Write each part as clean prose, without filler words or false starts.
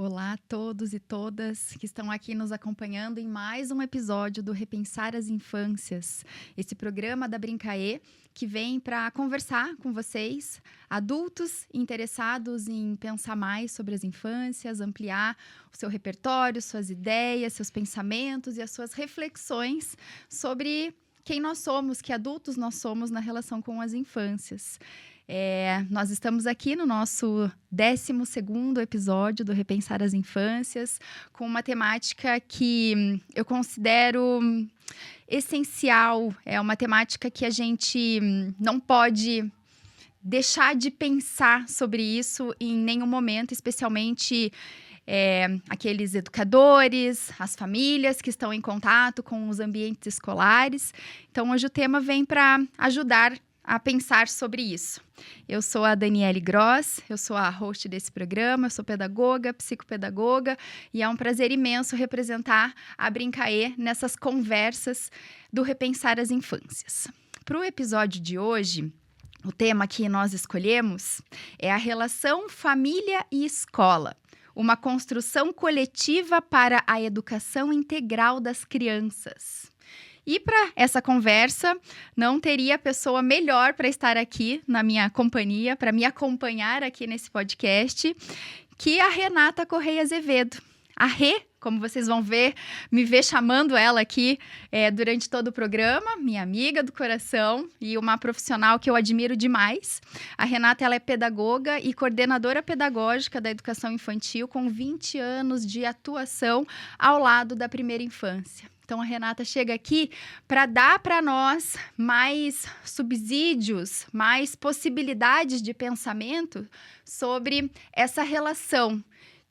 Olá a todos e todas que estão aqui nos acompanhando em mais um episódio do Repensar as Infâncias, esse programa da Brincaê que vem para conversar com vocês, adultos interessados em pensar mais sobre as infâncias, ampliar o seu repertório, suas ideias, seus pensamentos e as suas reflexões sobre quem nós somos, que adultos nós somos na relação com as infâncias. Nós estamos aqui no nosso 12º episódio do Repensar as Infâncias, com uma temática que eu considero essencial. É uma temática que a gente não pode deixar de pensar sobre isso em nenhum momento, especialmente aqueles educadores, as famílias que estão em contato com os ambientes escolares. Então, hoje o tema vem para ajudar a pensar sobre isso. Eu sou a Daniele Gross, eu sou a host desse programa, eu sou pedagoga, psicopedagoga, e é um prazer imenso representar a Brincaê nessas conversas do Repensar as Infâncias. Para o episódio de hoje, o tema que nós escolhemos é a relação família e escola, uma construção coletiva para a educação integral das crianças. E para essa conversa, não teria pessoa melhor para estar aqui na minha companhia, para me acompanhar aqui nesse podcast, que a Renata Correia Azevedo. A Rê, como vocês vão ver, me ver chamando ela aqui durante todo o programa, minha amiga do coração e uma profissional que eu admiro demais. A Renata, ela é pedagoga e coordenadora pedagógica da educação infantil, com 20 anos de atuação ao lado da primeira infância. Então, a Renata chega aqui para dar para nós mais subsídios, mais possibilidades de pensamento sobre essa relação,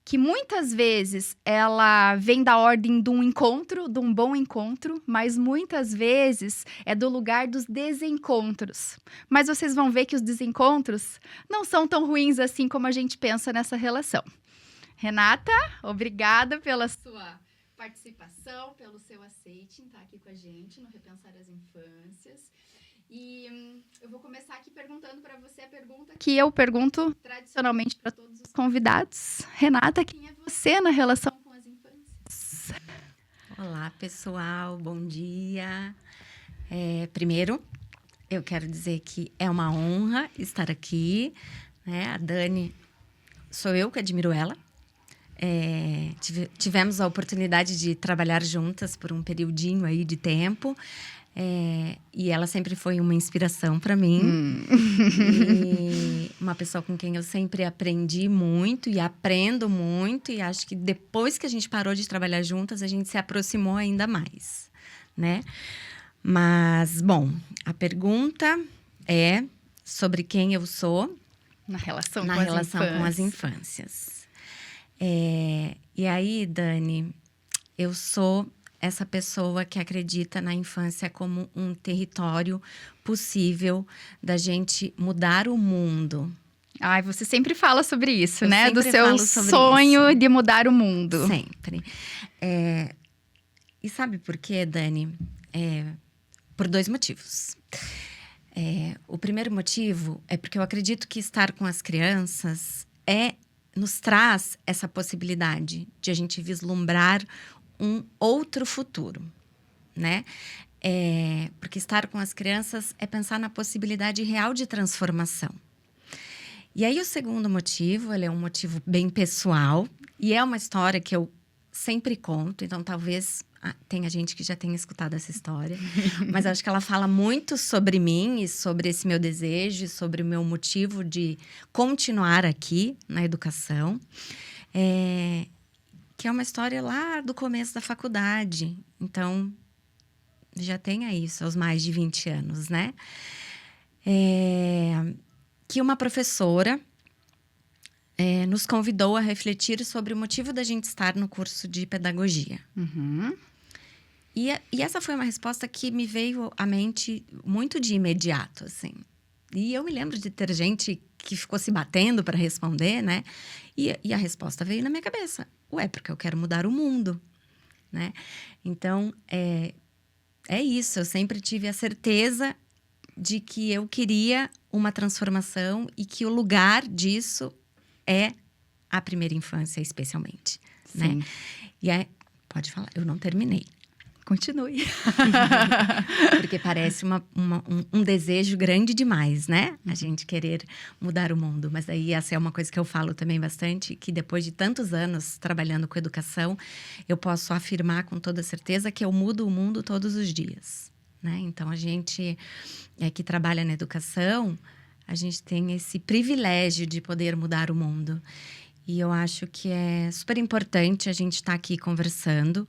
que muitas vezes ela vem da ordem de um encontro, de um bom encontro, mas muitas vezes é do lugar dos desencontros. Mas vocês vão ver que os desencontros não são tão ruins assim como a gente pensa nessa relação. Renata, obrigada pela sua participação, pelo seu aceite em estar aqui com a gente no Repensar as Infâncias. E eu vou começar aqui perguntando para você a pergunta que eu pergunto tradicionalmente para todos os convidados. Renata, quem é você na relação com as infâncias? Olá, pessoal, bom dia. Primeiro, eu quero dizer que é uma honra estar aqui, né? A Dani, sou eu que admiro ela. Tivemos a oportunidade de trabalhar juntas por um periodinho aí de tempo. E ela sempre foi uma inspiração para mim. E uma pessoa com quem eu sempre aprendi muito e aprendo muito. E acho que depois que a gente parou de trabalhar juntas, a gente se aproximou ainda mais, né? Mas, bom, a pergunta é sobre quem eu sou Na relação com as infâncias. E aí, Dani, eu sou essa pessoa que acredita na infância como um território possível da gente mudar o mundo. Ai, você sempre fala sobre isso, né? Sempre do seu falo sobre sonho isso. de mudar o mundo. Sempre. E sabe por quê, Dani? Por 2 motivos. O primeiro motivo é porque eu acredito que estar com as crianças nos traz essa possibilidade de a gente vislumbrar um outro futuro, né? Porque estar com as crianças é pensar na possibilidade real de transformação. E aí o segundo motivo, ele é um motivo bem pessoal e é uma história que eu sempre conto, então talvez tenha gente que já tenha escutado essa história, mas acho que ela fala muito sobre mim e sobre esse meu desejo, sobre o meu motivo de continuar aqui na educação. Que é uma história lá do começo da faculdade. Então, já tem aí seus mais de 20 anos, né? Que uma professora nos convidou a refletir sobre o motivo da gente estar no curso de pedagogia. Uhum. E essa foi uma resposta que me veio à mente muito de imediato, assim. E eu me lembro de ter gente que ficou se batendo para responder, né? E a resposta veio na minha cabeça. Porque eu quero mudar o mundo, né? Então, é isso. Eu sempre tive a certeza de que eu queria uma transformação e que o lugar disso é a primeira infância, especialmente, Sim. né? E aí, pode falar, eu não terminei. Continue. Porque parece um desejo grande demais, né? A gente querer mudar o mundo. Mas aí essa é uma coisa que eu falo também bastante, que depois de tantos anos trabalhando com educação, eu posso afirmar com toda certeza que eu mudo o mundo todos os dias, né? Então, a gente que trabalha na educação, a gente tem esse privilégio de poder mudar o mundo. E eu acho que é super importante a gente estar aqui conversando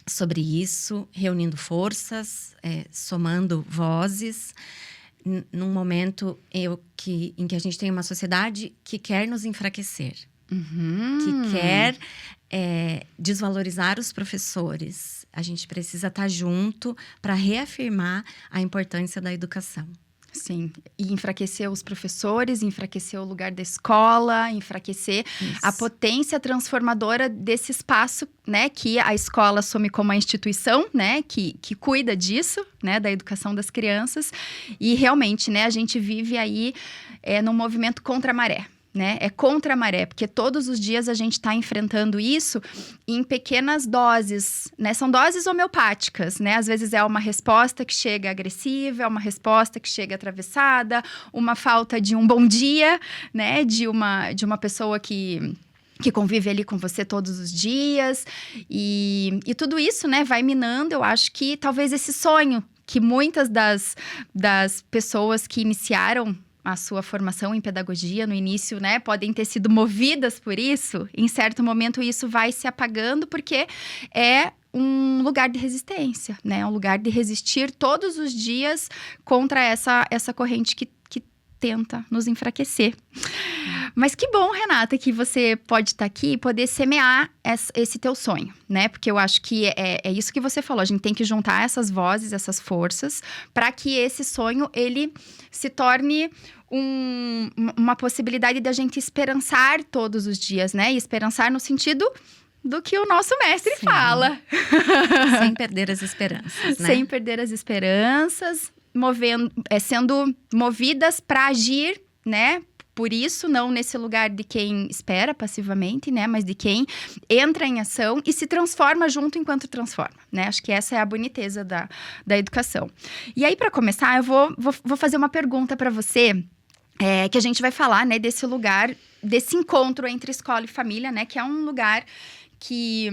sobre isso, reunindo forças, somando vozes, num momento em que a gente tem uma sociedade que quer nos enfraquecer, que quer desvalorizar os professores. A gente precisa estar junto para reafirmar a importância da educação. Sim, e enfraquecer os professores, enfraquecer o lugar da escola, enfraquecer a potência transformadora desse espaço, né, que a escola assume como a instituição, né, que cuida disso, né, da educação das crianças. E realmente, né, a gente vive aí num movimento contra a maré. Né? É contra a maré, porque todos os dias a gente está enfrentando isso em pequenas doses, né? São doses homeopáticas, né? Às vezes é uma resposta que chega agressiva, é uma resposta que chega atravessada, uma falta de um bom dia, né? De uma pessoa que convive ali com você todos os dias. E tudo isso, né, vai minando, eu acho que talvez esse sonho que muitas das pessoas que iniciaram a sua formação em pedagogia no início, né, podem ter sido movidas por isso, em certo momento isso vai se apagando, porque é um lugar de resistência, né, um lugar de resistir todos os dias contra essa corrente que tenta nos enfraquecer. Mas que bom, Renata, que você pode estar aqui e poder semear esse teu sonho, né? Porque eu acho que é isso que você falou. A gente tem que juntar essas vozes, essas forças, para que esse sonho, ele se torne uma possibilidade de a gente esperançar todos os dias, né? E esperançar no sentido do que o nosso mestre fala. Sem perder as esperanças, né? Sem perder as esperanças, sendo movidas para agir, né? Por isso, não nesse lugar de quem espera passivamente, né? Mas de quem entra em ação e se transforma junto enquanto transforma, né? Acho que essa é a boniteza da educação. E aí, para começar, eu vou fazer uma pergunta para você, que a gente vai falar, né? Desse lugar, desse encontro entre escola e família, né? Que é um lugar que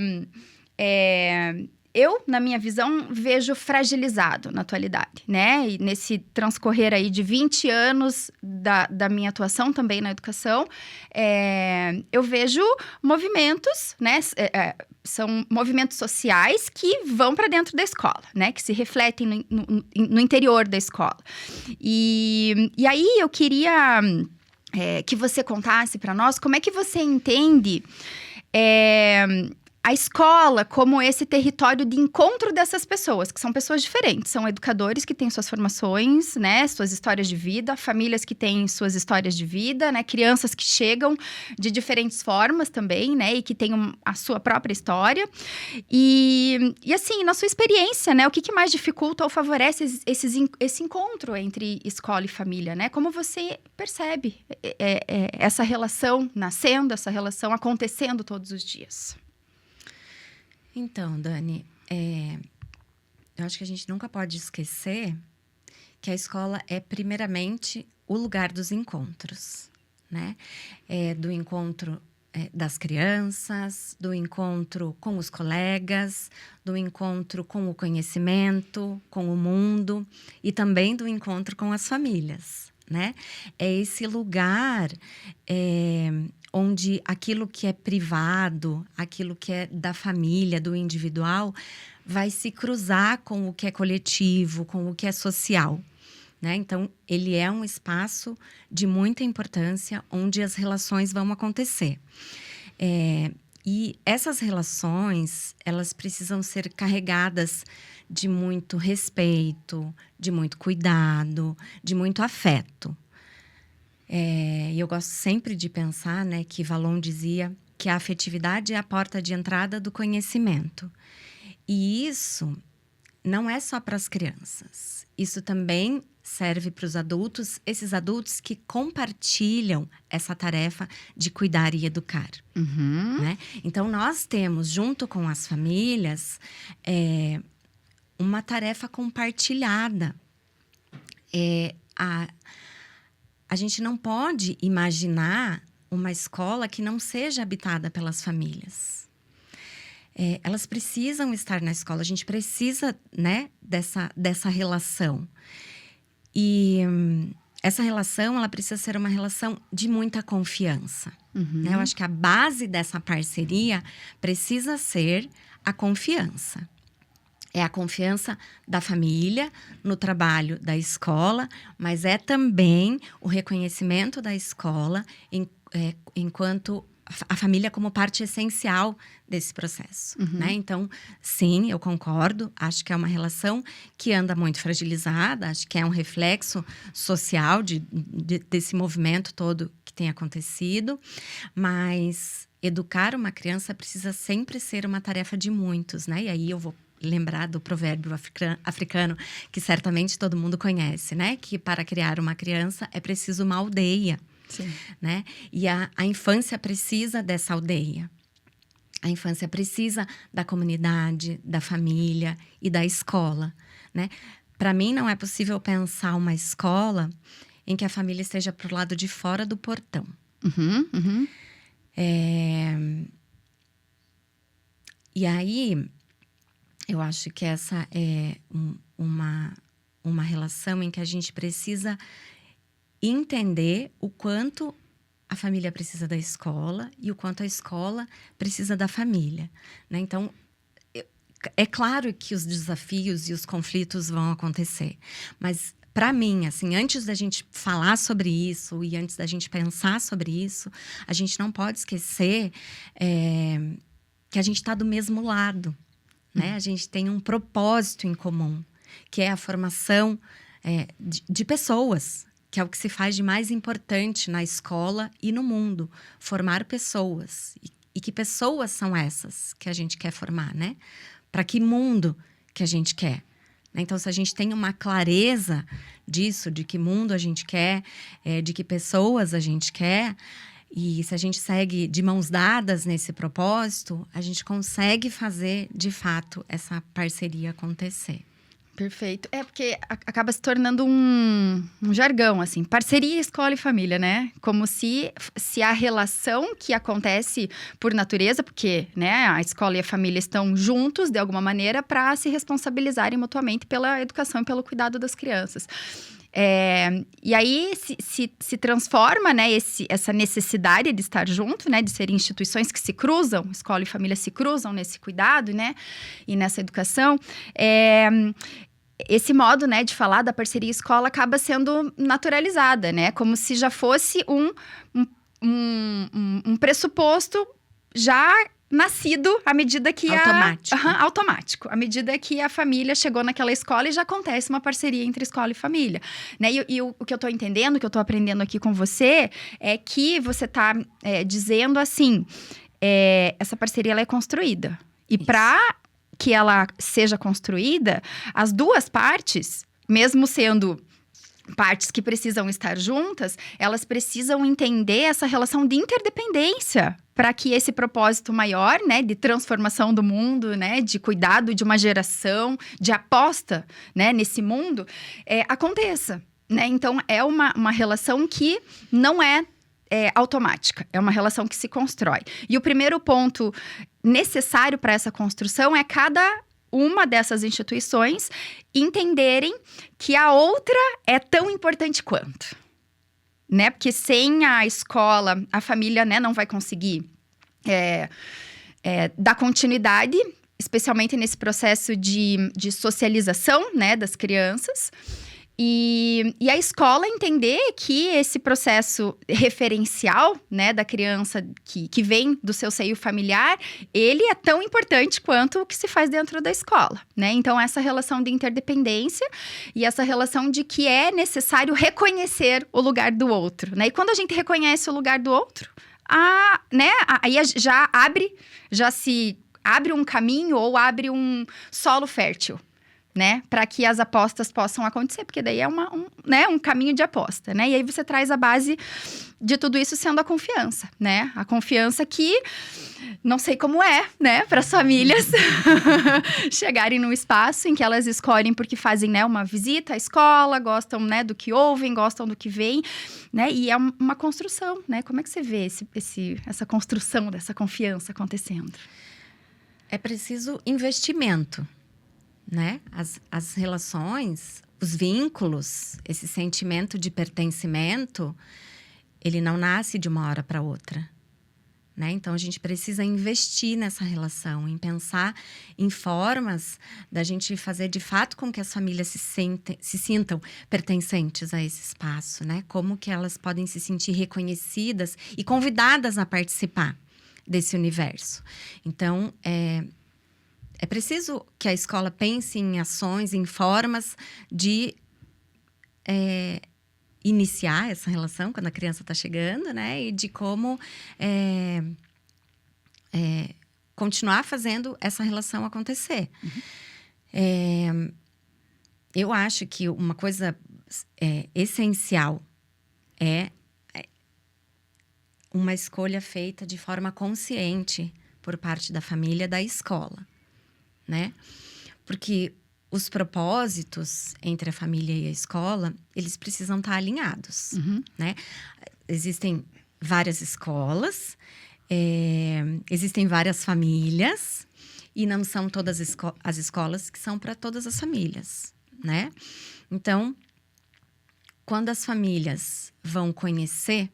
eu, na minha visão, vejo fragilizado na atualidade, né? E nesse transcorrer aí de 20 anos da minha atuação também na educação, eu vejo movimentos, né? São movimentos sociais que vão para dentro da escola, né? Que se refletem no interior da escola. E aí eu queria que você contasse para nós como é que você entende a escola como esse território de encontro dessas pessoas, que são pessoas diferentes. São educadores que têm suas formações, né? Suas histórias de vida, famílias que têm suas histórias de vida, né? Crianças que chegam de diferentes formas também, né? E que têm a sua própria história. E assim, na sua experiência, né? O que mais dificulta ou favorece esse encontro entre escola e família, né? Como você percebe essa relação nascendo, essa relação acontecendo todos os dias? Então, Dani, eu acho que a gente nunca pode esquecer que a escola é, primeiramente, o lugar dos encontros, né? Do encontro das crianças, do encontro com os colegas, do encontro com o conhecimento, com o mundo e também do encontro com as famílias, né? É esse lugar onde aquilo que é privado, aquilo que é da família, do individual, vai se cruzar com o que é coletivo, com o que é social, né? Então, ele é um espaço de muita importância, onde as relações vão acontecer. E essas relações, elas precisam ser carregadas de muito respeito, de muito cuidado, de muito afeto. E eu gosto sempre de pensar, né, que Valon dizia que a afetividade é a porta de entrada do conhecimento. E isso não é só para as crianças. Isso também serve para os adultos, esses adultos que compartilham essa tarefa de cuidar e educar. Né? Então, nós temos, junto com as famílias, uma tarefa compartilhada. A gente não pode imaginar uma escola que não seja habitada pelas famílias. Elas precisam estar na escola, a gente precisa, né, dessa relação. E essa relação, ela precisa ser uma relação de muita confiança. Né? Eu acho que a base dessa parceria precisa ser a confiança. É a confiança da família no trabalho da escola, mas é também o reconhecimento da escola enquanto a família como parte essencial desse processo. Né? Então, sim, eu concordo. Acho que é uma relação que anda muito fragilizada. Acho que é um reflexo social desse movimento todo que tem acontecido. Mas educar uma criança precisa sempre ser uma tarefa de muitos, né? E aí eu vou lembrar do provérbio africano, que certamente todo mundo conhece, né? Que para criar uma criança é preciso uma aldeia. Sim. Né? E a infância precisa dessa aldeia. A infância precisa da comunidade, da família e da escola. Né? Para mim, não é possível pensar uma escola em que a família esteja para o lado de fora do portão. E aí, eu acho que essa é uma relação em que a gente precisa entender o quanto a família precisa da escola e o quanto a escola precisa da família. Né? Então, é claro que os desafios e os conflitos vão acontecer. Mas, para mim, assim, antes da gente falar sobre isso e antes da gente pensar sobre isso, a gente não pode esquecer que a gente está do mesmo lado. Né? A gente tem um propósito em comum, que é a formação de pessoas, que é o que se faz de mais importante na escola e no mundo. Formar pessoas. E que pessoas são essas que a gente quer formar, né? Para que mundo que a gente quer? Então, se a gente tem uma clareza disso, de que mundo a gente quer, de que pessoas a gente quer, e se a gente segue de mãos dadas nesse propósito, a gente consegue fazer, de fato, essa parceria acontecer. Perfeito. Porque acaba se tornando um jargão, assim. Parceria, escola e família, né? Como se a relação que acontece por natureza, porque, né, a escola e a família estão juntos, de alguma maneira, para se responsabilizarem mutuamente pela educação e pelo cuidado das crianças. E aí se transforma, né, essa necessidade de estar junto, né, de serem instituições que se cruzam, escola e família se cruzam nesse cuidado, né, e nessa educação. Esse modo, né, de falar da parceria escola acaba sendo naturalizada, né, como se já fosse um pressuposto já nascido à medida que automático. À medida que a família chegou naquela escola e já acontece uma parceria entre escola e família. Né? E o que eu tô entendendo, o que eu tô aprendendo aqui com você, é que você tá dizendo assim, essa parceria ela é construída. E para que ela seja construída, as duas partes, mesmo sendo partes que precisam estar juntas, elas precisam entender essa relação de interdependência para que esse propósito maior, né, de transformação do mundo, né, de cuidado de uma geração, de aposta, né, nesse mundo, aconteça. Né? Então, é uma relação que não é automática, é uma relação que se constrói. E o primeiro ponto necessário para essa construção é cada uma dessas instituições entenderem que a outra é tão importante quanto. Né? Porque sem a escola, a família, né, não vai conseguir dar continuidade, especialmente nesse processo de socialização, né, das crianças. E a escola entender que esse processo referencial, né, da criança que vem do seu seio familiar, ele é tão importante quanto o que se faz dentro da escola, né? Então, essa relação de interdependência e essa relação de que é necessário reconhecer o lugar do outro, né? E quando a gente reconhece o lugar do outro, aí já se abre um caminho ou abre um solo fértil né? Para que as apostas possam acontecer, porque daí é um caminho de aposta, né? E aí você traz a base de tudo isso sendo a confiança, né? A confiança que não sei como é, né? Para as famílias chegarem num espaço em que elas escolhem porque fazem, né, uma visita à escola, gostam, né, do que ouvem, gostam do que veem, né? E é uma construção, né? Como é que você vê essa construção dessa confiança acontecendo? É preciso investimento, né? As relações, os vínculos, esse sentimento de pertencimento, ele não nasce de uma hora para outra, né? Então, a gente precisa investir nessa relação, em pensar em formas da gente fazer de fato com que as famílias se sintam pertencentes a esse espaço, né? Como que elas podem se sentir reconhecidas e convidadas a participar desse universo. Então, é preciso que a escola pense em ações, em formas de iniciar essa relação quando a criança está chegando, né? E de como continuar fazendo essa relação acontecer. Eu acho que uma coisa essencial é uma escolha feita de forma consciente por parte da família, da escola, né? Porque os propósitos entre a família e a escola, eles precisam estar alinhados, né? Existem várias escolas, existem várias famílias, e não são todas as escolas que são para todas as famílias, né? Então, quando as famílias vão conhecer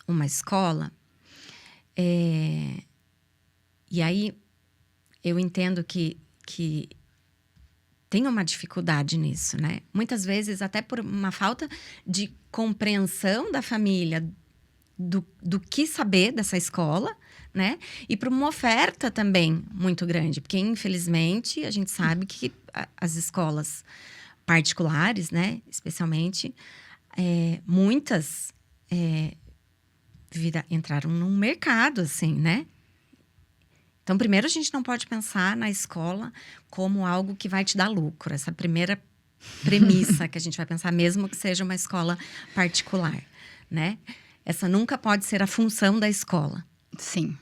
uma escola, e aí eu entendo que tem uma dificuldade nisso, né? Muitas vezes até por uma falta de compreensão da família do que saber dessa escola, né? E por uma oferta também muito grande, porque infelizmente a gente sabe que as escolas particulares, né? Especialmente, muitas entraram num mercado, assim, né? Então, primeiro, a gente não pode pensar na escola como algo que vai te dar lucro. Essa primeira premissa que a gente vai pensar, mesmo que seja uma escola particular, né? Essa nunca pode ser a função da escola. Sim.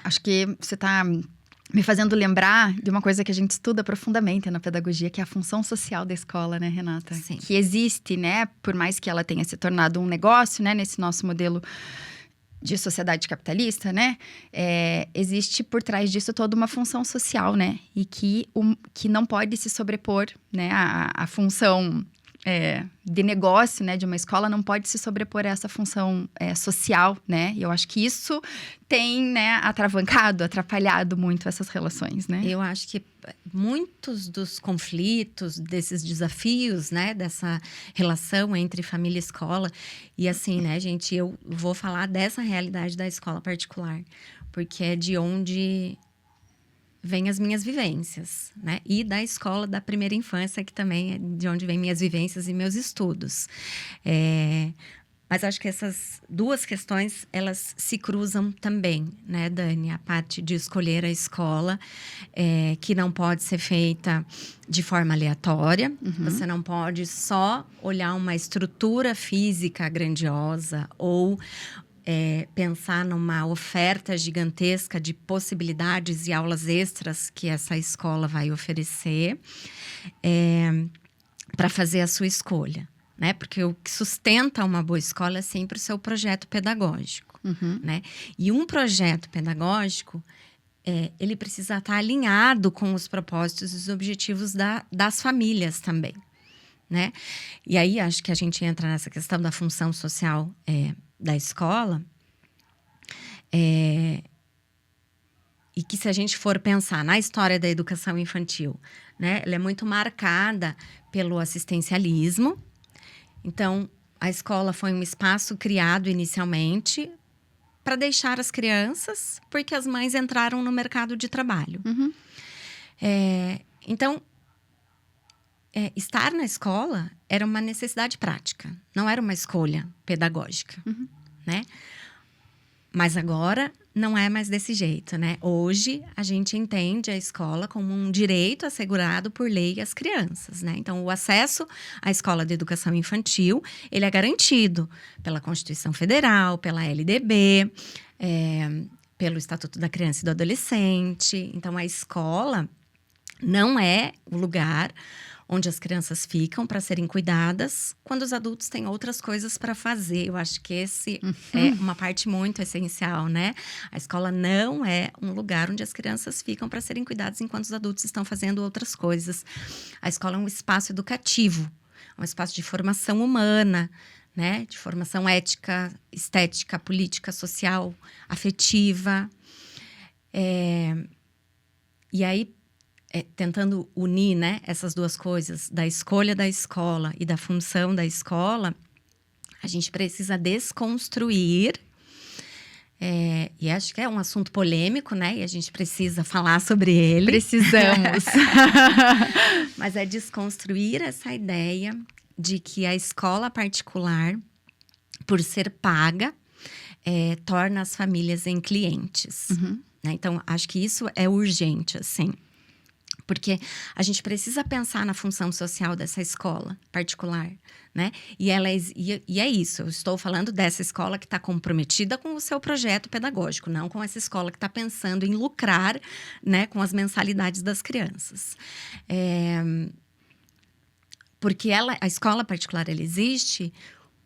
Acho que você está me fazendo lembrar de uma coisa que a gente estuda profundamente na pedagogia, que é a função social da escola, né, Renata? Sim. Que existe, né? Por mais que ela tenha se tornado um negócio, né? Nesse nosso modelo de sociedade capitalista, né? Existe por trás disso toda uma função social, né? E que não pode se sobrepor, né? A função de negócio, né? De uma escola não pode se sobrepor a essa função social, né? E eu acho que isso tem, né? Atrapalhado muito essas relações, né? Eu acho que muitos dos conflitos, desses desafios, né? Dessa relação entre família e escola. E assim, né, gente? Eu vou falar dessa realidade da escola particular. Porque é de onde vêm as minhas vivências, né? E da escola da primeira infância, que também é de onde vêm minhas vivências e meus estudos. Mas acho que essas duas questões, elas se cruzam também, né, Dani? A parte de escolher a escola, que não pode ser feita de forma aleatória. Você não pode só olhar uma estrutura física grandiosa ou pensar numa oferta gigantesca de possibilidades e aulas extras que essa escola vai oferecer para fazer a sua escolha, né? Porque o que sustenta uma boa escola é sempre o seu projeto pedagógico, né? E um projeto pedagógico, ele precisa estar alinhado com os propósitos e os objetivos das famílias também, né? E aí, acho que a gente entra nessa questão da função social da escola, e que se a gente for pensar na história da educação infantil, né, ela é muito marcada pelo assistencialismo. Então, a escola foi um espaço criado inicialmente para deixar as crianças, porque as mães entraram no mercado de trabalho. Então, estar na escola era uma necessidade prática, não era uma escolha pedagógica, né? Mas agora não é mais desse jeito, né? Hoje, a gente entende a escola como um direito assegurado por lei às crianças, né? Então, o acesso à escola de educação infantil, ele é garantido pela Constituição Federal, pela LDB, pelo Estatuto da Criança e do Adolescente. Então, a escola não é o lugar onde as crianças ficam para serem cuidadas quando os adultos têm outras coisas para fazer. Eu acho que esse é uma parte muito essencial, né? A escola não é um lugar onde as crianças ficam para serem cuidadas enquanto os adultos estão fazendo outras coisas. A escola é um espaço educativo, um espaço de formação humana, né? De formação ética, estética, política, social, afetiva. E aí, tentando unir, né, essas duas coisas, da escolha da escola e da função da escola, a gente precisa desconstruir, e acho que é um assunto polêmico, né, e a gente precisa falar sobre ele. Precisamos. Mas é desconstruir essa ideia de que a escola particular, por ser paga, torna as famílias em clientes. Né? Então, acho que isso é urgente, assim. Porque a gente precisa pensar na função social dessa escola particular, né? E é isso, eu estou falando dessa escola que está comprometida com o seu projeto pedagógico, não com essa escola que está pensando em lucrar, né, com as mensalidades das crianças. Porque a escola particular, ela existe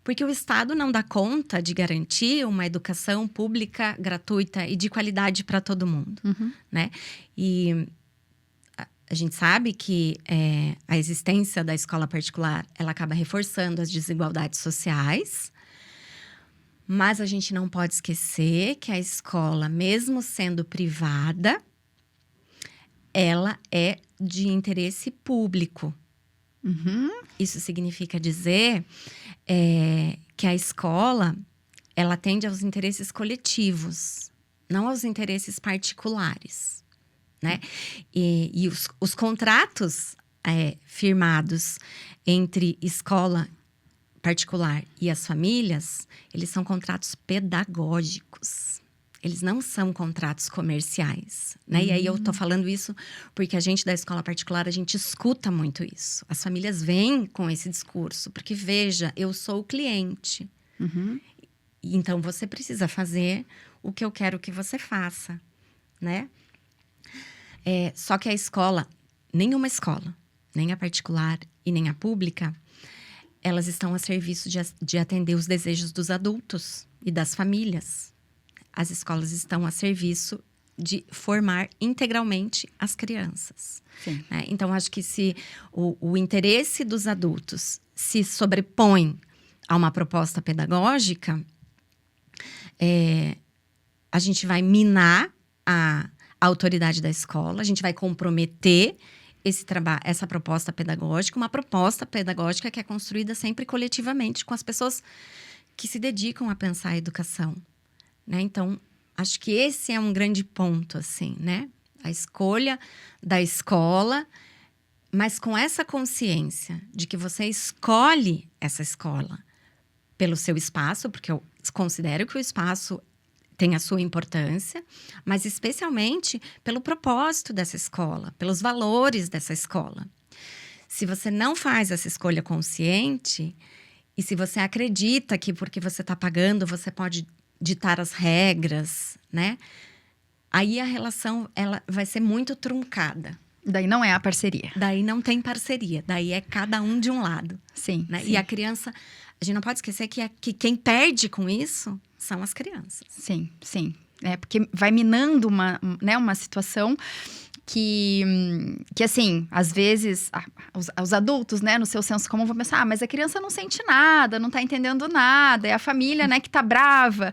porque o Estado não dá conta de garantir uma educação pública, gratuita e de qualidade para todo mundo, né? E a gente sabe que a existência da escola particular, ela acaba reforçando as desigualdades sociais, mas a gente não pode esquecer que a escola, mesmo sendo privada, ela é de interesse público. Isso significa dizer que a escola, ela atende aos interesses coletivos, não aos interesses particulares. Né? E os contratos firmados entre escola particular e as famílias, eles são contratos pedagógicos. Eles não são contratos comerciais, né? E aí eu tô falando isso porque a gente da escola particular, a gente escuta muito isso. As famílias vêm com esse discurso, porque veja, eu sou o cliente. Então, você precisa fazer o que eu quero que você faça, né? Só que a escola, nenhuma escola, nem a particular e nem a pública, elas estão a serviço de atender os desejos dos adultos e das famílias. As escolas estão a serviço de formar integralmente as crianças. Né? Então, acho que se o interesse dos adultos se sobrepõe a uma proposta pedagógica, a gente vai minar a autoridade da escola, a gente vai comprometer essa proposta pedagógica, uma proposta pedagógica que é construída sempre coletivamente com as pessoas que se dedicam a pensar a educação, né? Então, acho que esse é um grande ponto, assim, né? A escolha da escola, mas com essa consciência de que você escolhe essa escola pelo seu espaço, porque eu considero que o espaço tem a sua importância, mas especialmente pelo propósito dessa escola, pelos valores dessa escola. Se você não faz essa escolha consciente, e se você acredita que porque você está pagando, você pode ditar as regras, né? Aí a relação, ela vai ser muito truncada. Daí não é a parceria. Daí não tem parceria, daí é cada um de um lado. Sim, né? sim. E a criança, a gente não pode esquecer que quem perde com isso são as crianças. Sim, sim. Porque vai minando uma situação que assim, às vezes, os adultos, né, no seu senso comum vão pensar, mas a criança não sente nada, não tá entendendo nada, é a família, né, que tá brava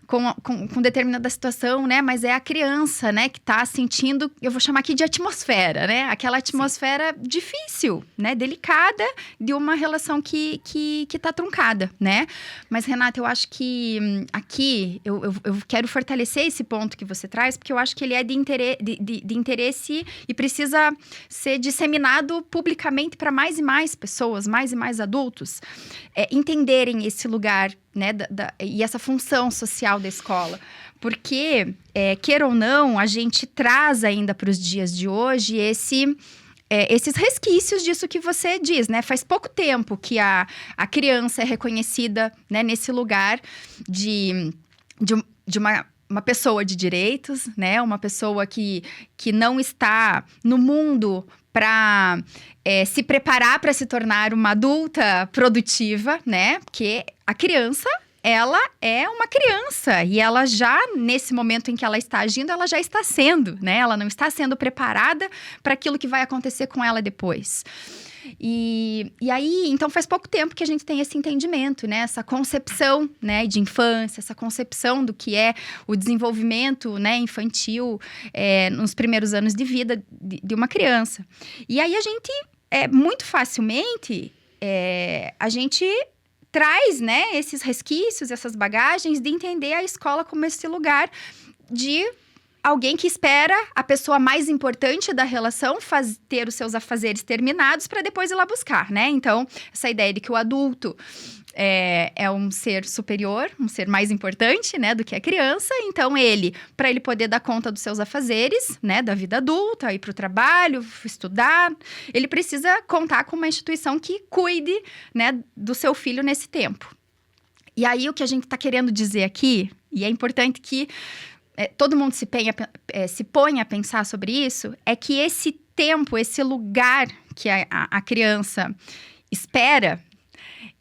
com determinada situação, né, mas é a criança, né, que tá sentindo, eu vou chamar aqui de atmosfera, né, aquela atmosfera difícil, né, delicada, de uma relação que tá truncada, né. Mas, Renata, eu acho que aqui, eu quero fortalecer esse ponto que você traz, porque eu acho que ele é de interesse interesse e precisa ser disseminado publicamente para mais e mais pessoas, mais e mais adultos, entenderem esse lugar, né, e essa função social da escola. Porque, queira ou não, a gente traz ainda para os dias de hoje esses resquícios disso que você diz, né? Faz pouco tempo que a criança é reconhecida, né, nesse lugar de uma pessoa de direitos, né? Uma pessoa que não está no mundo para se preparar para se tornar uma adulta produtiva, né? Porque a criança, ela é uma criança e ela já, nesse momento em que ela está agindo, ela já está sendo, né? Ela não está sendo preparada para aquilo que vai acontecer com ela depois. E aí, então faz pouco tempo que a gente tem esse entendimento, né? Essa concepção, né, de infância, essa concepção do que é o desenvolvimento, né, infantil nos primeiros anos de vida de uma criança. E aí a gente, muito facilmente, a gente traz, né, esses resquícios, essas bagagens de entender a escola como esse lugar de alguém que espera a pessoa mais importante da relação ter os seus afazeres terminados para depois ir lá buscar, né? Então, essa ideia de que o adulto é um ser superior, um ser mais importante, né, do que a criança. Então, para ele poder dar conta dos seus afazeres, né, da vida adulta, ir para o trabalho, estudar, ele precisa contar com uma instituição que cuide, né, do seu filho nesse tempo. E aí, o que a gente está querendo dizer aqui, e é importante que todo mundo se ponha a pensar sobre isso, é que esse tempo, esse lugar que a criança espera,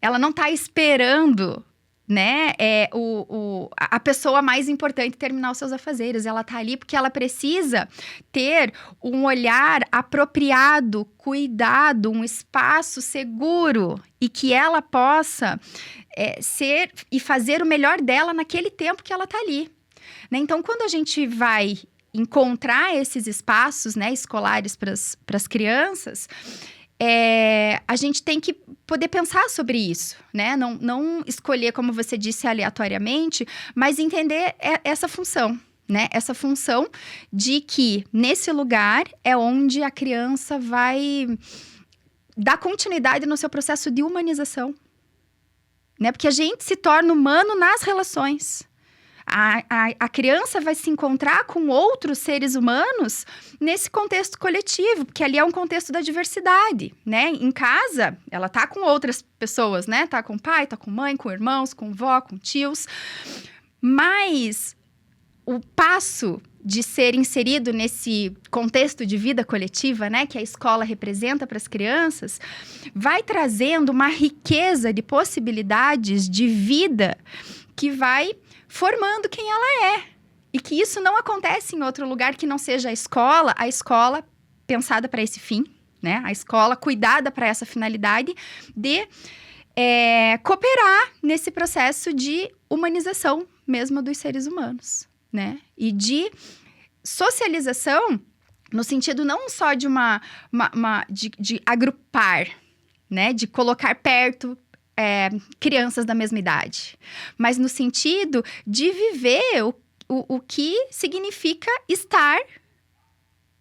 ela não está esperando, né, a pessoa mais importante terminar os seus afazeres. Ela está ali porque ela precisa ter um olhar apropriado, cuidado, um espaço seguro e que ela possa ser e fazer o melhor dela naquele tempo que ela está ali. Né? Então, quando a gente vai encontrar esses espaços, né, escolares para as crianças, a gente tem que poder pensar sobre isso, né? Não escolher, como você disse, aleatoriamente, mas entender essa função, né? Essa função de que nesse lugar é onde a criança vai dar continuidade no seu processo de humanização, né? Porque a gente se torna humano nas relações. A criança vai se encontrar com outros seres humanos nesse contexto coletivo, porque ali é um contexto da diversidade, né? Em casa, ela tá com outras pessoas, né? Tá com pai, tá com mãe, com irmãos, com vó, com tios. Mas o passo de ser inserido nesse contexto de vida coletiva, né, que a escola representa para as crianças, vai trazendo uma riqueza de possibilidades de vida que vai formando quem ela é. E que isso não acontece em outro lugar que não seja a escola pensada para esse fim, né? A escola cuidada para essa finalidade de cooperar nesse processo de humanização mesmo dos seres humanos, né? E de socialização no sentido não só de de agrupar, né? De colocar perto crianças da mesma idade, mas no sentido de viver o que significa estar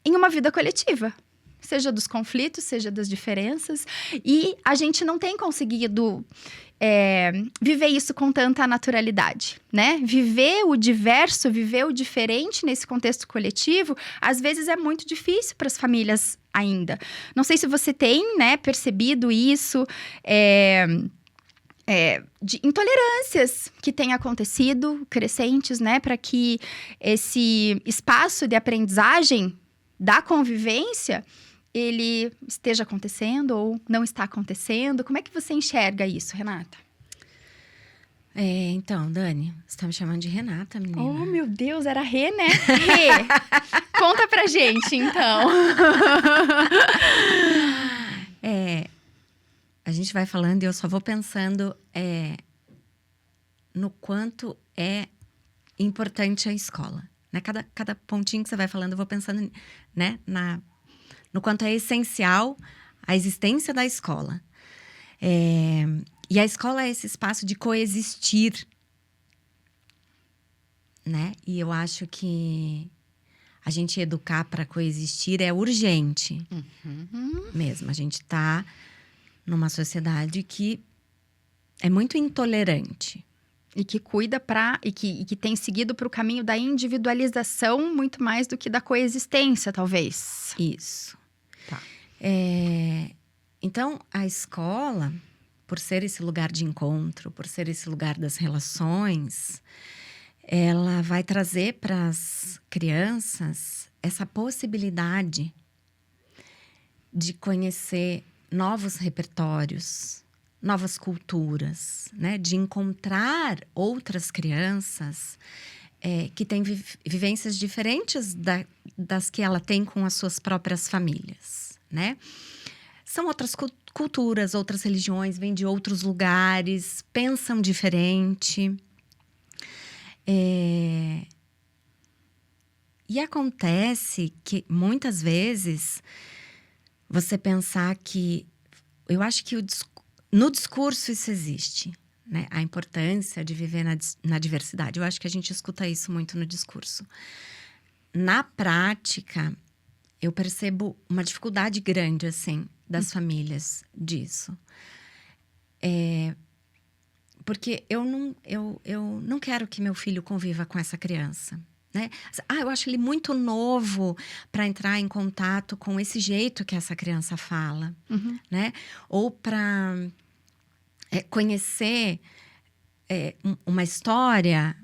em uma vida coletiva, seja dos conflitos, seja das diferenças, e a gente não tem conseguido viver isso com tanta naturalidade, né? Viver o diverso, viver o diferente nesse contexto coletivo, às vezes é muito difícil para as famílias ainda. Não sei se você tem, né, percebido isso, de intolerâncias que têm acontecido, crescentes, né? Para que esse espaço de aprendizagem da convivência, ele esteja acontecendo ou não está acontecendo. Como é que você enxerga isso, Renata? Então, Dani, você tá me chamando de Renata, menina. Oh, meu Deus, era Rê, né? Rê, conta pra gente, então. A gente vai falando e eu só vou pensando no quanto é importante a escola. Né? Cada pontinho que você vai falando, eu vou pensando, né, no quanto é essencial a existência da escola. E a escola é esse espaço de coexistir, né? E eu acho que a gente educar para coexistir é urgente. Mesmo. A gente está numa sociedade que é muito intolerante. E que cuida e que tem seguido para o caminho da individualização muito mais do que da coexistência, talvez. Isso. Tá. Então, a escola, por ser esse lugar de encontro, por ser esse lugar das relações, ela vai trazer para as crianças essa possibilidade de conhecer novos repertórios, novas culturas, né? De encontrar outras crianças que têm vivências diferentes das que ela tem com as suas próprias famílias, né? São outras culturas, outras religiões, vêm de outros lugares, pensam diferente. E acontece que, muitas vezes, você pensar que... Eu acho que no discurso isso existe, né? A importância de viver na diversidade. Eu acho que a gente escuta isso muito no discurso. Na prática, eu percebo uma dificuldade grande, assim, das famílias disso. Porque eu não quero que meu filho conviva com essa criança, né? Eu acho ele muito novo para entrar em contato com esse jeito que essa criança fala, né? Ou para conhecer uma história,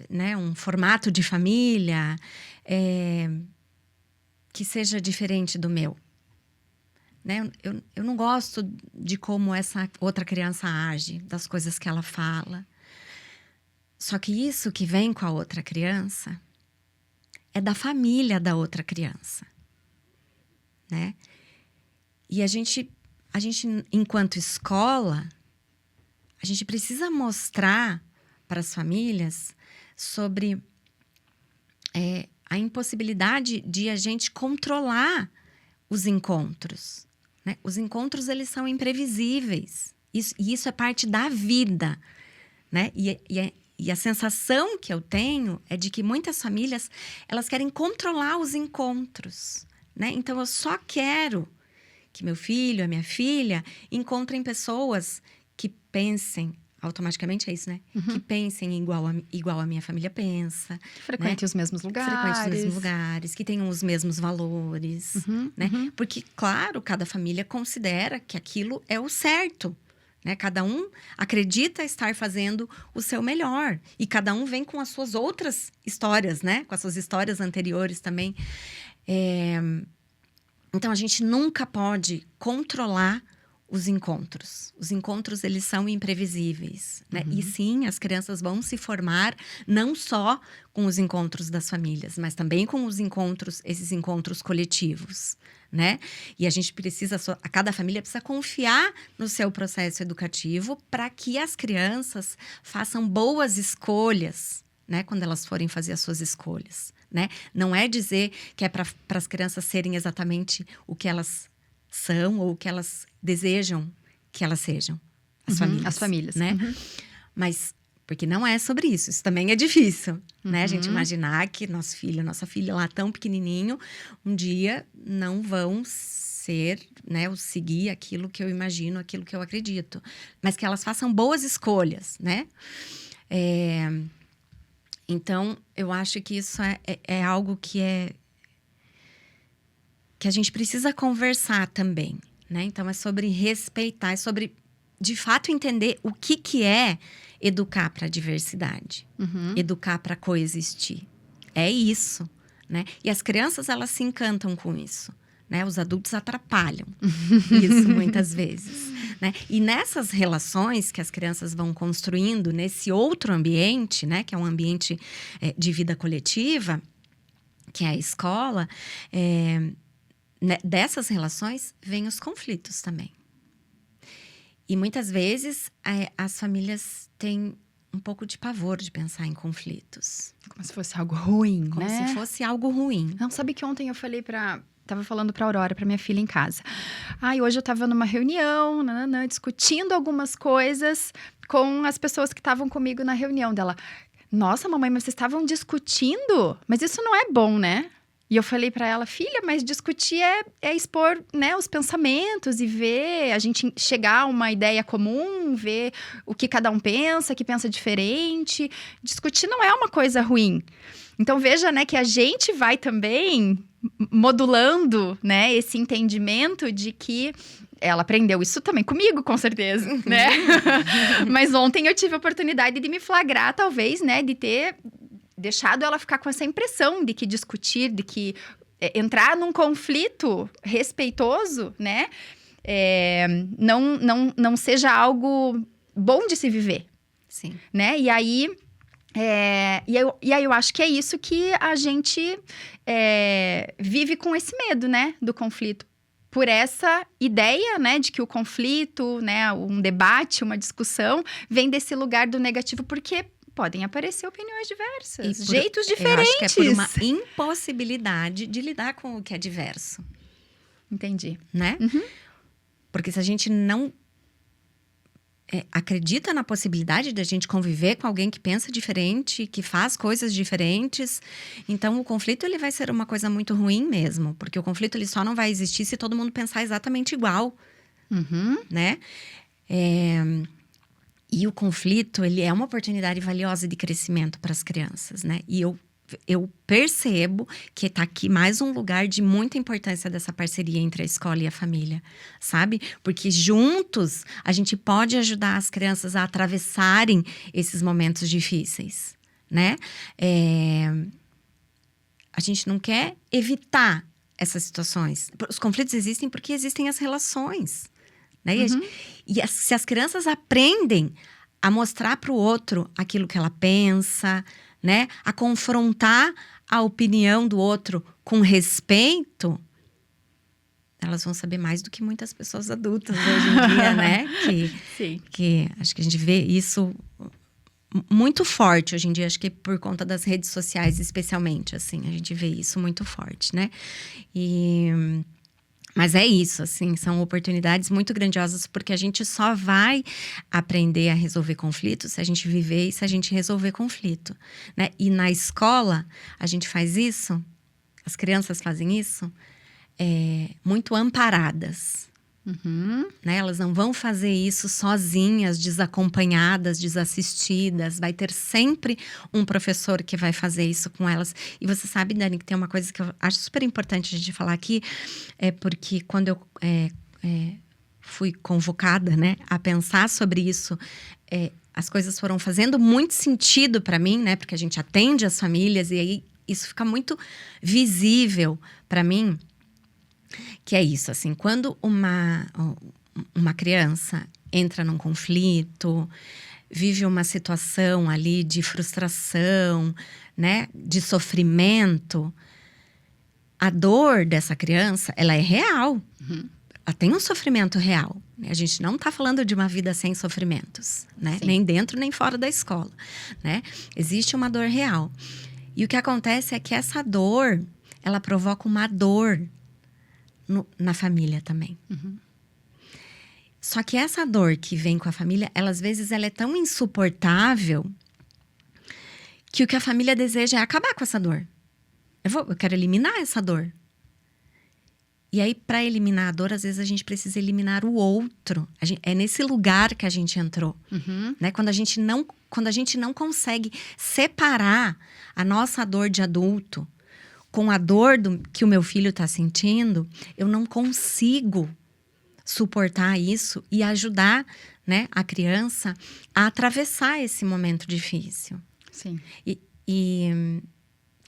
né? Um formato de família que seja diferente do meu. Né? Eu não gosto de como essa outra criança age, das coisas que ela fala. Só que isso que vem com a outra criança é da família da outra criança, né? E a gente, enquanto escola, a gente precisa mostrar para as famílias sobre a impossibilidade de a gente controlar os encontros, né? Os encontros, eles são imprevisíveis. Isso é parte da vida, né? E a sensação que eu tenho é de que muitas famílias, elas querem controlar os encontros, né? Então, eu só quero que meu filho, a minha filha, encontrem pessoas que pensem, automaticamente é isso, né? Que pensem igual a minha família pensa. Que frequentem, né? Os mesmos lugares. Frequentem os mesmos lugares, que tenham os mesmos valores, né? Porque, claro, cada família considera que aquilo é o certo, né? Cada um acredita estar fazendo o seu melhor. E cada um vem com as suas outras histórias, né? Com as suas histórias anteriores também. Então, a gente nunca pode controlar os encontros. Os encontros, eles são imprevisíveis, né? E sim, as crianças vão se formar não só com os encontros das famílias, mas também com esses encontros coletivos, né? E a gente cada família precisa confiar no seu processo educativo para que as crianças façam boas escolhas, né? Quando elas forem fazer as suas escolhas, né? Não é dizer que é para as crianças serem exatamente o que elas são ou o que elas desejam que elas sejam. As famílias, né? Mas, porque não é sobre isso. Isso também é difícil, né? A gente imaginar que nosso filho, nossa filha lá tão pequenininho, um dia não vão ser, né? Ou seguir aquilo que eu imagino, aquilo que eu acredito. Mas que elas façam boas escolhas, né? Então, eu acho que isso é algo que a gente precisa conversar também, né? Então, é sobre respeitar, é sobre, de fato, entender o que é educar para a diversidade, educar para coexistir. É isso, né? E as crianças, elas se encantam com isso, né? Os adultos atrapalham isso muitas vezes, né? E nessas relações que as crianças vão construindo nesse outro ambiente, né? Que é um ambiente de vida coletiva, que é a escola, dessas relações vêm os conflitos também. E muitas vezes as famílias têm um pouco de pavor de pensar em conflitos. Como se fosse algo ruim, né? Como se fosse algo ruim. Não, sabe que ontem eu falei tava falando pra Aurora, pra minha filha em casa. Hoje eu tava numa reunião, discutindo algumas coisas com as pessoas que estavam comigo na reunião dela. Nossa, mamãe, mas vocês estavam discutindo? Mas isso não é bom, né? E eu falei pra ela, filha, mas discutir é expor, né, os pensamentos e ver, a gente chegar a uma ideia comum, ver o que cada um pensa, que pensa diferente. Discutir não é uma coisa ruim. Então veja, né, que a gente vai também modulando, né, esse entendimento de que ela aprendeu isso também comigo, com certeza, né? Mas ontem eu tive a oportunidade de me flagrar, talvez, né, de ter deixado ela ficar com essa impressão de que discutir, de que entrar num conflito respeitoso, né, não seja algo bom de se viver. Sim. Né? E aí eu acho que é isso que a gente vive com esse medo, né, do conflito. Por essa ideia, né, de que o conflito, né, um debate, uma discussão, vem desse lugar do negativo, porque podem aparecer opiniões diversas, jeitos diferentes. Eu acho que é por uma impossibilidade de lidar com o que é diverso. Entendi. Né? Uhum. Porque se a gente não acredita na possibilidade de a gente conviver com alguém que pensa diferente, que faz coisas diferentes, então o conflito ele vai ser uma coisa muito ruim mesmo. Porque o conflito ele só não vai existir se todo mundo pensar exatamente igual. Uhum. Né? E o conflito, ele é uma oportunidade valiosa de crescimento para as crianças, né? E eu percebo que está aqui mais um lugar de muita importância dessa parceria entre a escola e a família, sabe? Porque juntos a gente pode ajudar as crianças a atravessarem esses momentos difíceis, né? A gente não quer evitar essas situações. Os conflitos existem porque existem as relações. Né? Uhum. Se as crianças aprendem a mostrar para o outro aquilo que ela pensa, né? A confrontar a opinião do outro com respeito, elas vão saber mais do que muitas pessoas adultas hoje em dia, né? Sim. Que acho que a gente vê isso muito forte hoje em dia, acho que por conta das redes sociais especialmente, assim, a gente vê isso muito forte, né? Mas é isso, assim, são oportunidades muito grandiosas, porque a gente só vai aprender a resolver conflitos se a gente viver e se a gente resolver conflito, né? E na escola, a gente faz isso, as crianças fazem isso, muito amparadas. Uhum. Né? Elas não vão fazer isso sozinhas, desacompanhadas, desassistidas. Vai ter sempre um professor que vai fazer isso com elas. E você sabe, Dani, que tem uma coisa que eu acho super importante a gente falar aqui, porque quando eu fui convocada, né, a pensar sobre isso, as coisas foram fazendo muito sentido para mim, né, porque a gente atende as famílias e aí isso fica muito visível para mim. Que é isso, assim, quando uma criança entra num conflito, vive uma situação ali de frustração, né, de sofrimento, a dor dessa criança, ela é real. Uhum. Ela tem um sofrimento real. A gente não está falando de uma vida sem sofrimentos, né? Nem dentro, nem fora da escola, né? Existe uma dor real. E o que acontece é que essa dor, ela provoca uma dor na família também. Uhum. Só que essa dor que vem com a família, às vezes ela é tão insuportável que o que a família deseja é acabar com essa dor. Eu quero eliminar essa dor. E aí, para eliminar a dor, às vezes a gente precisa eliminar o outro. É nesse lugar que a gente entrou. Uhum. Né? Quando a gente não consegue separar a nossa dor de adulto com a dor que o meu filho está sentindo, eu não consigo suportar isso e ajudar, né, a criança a atravessar esse momento difícil. Sim.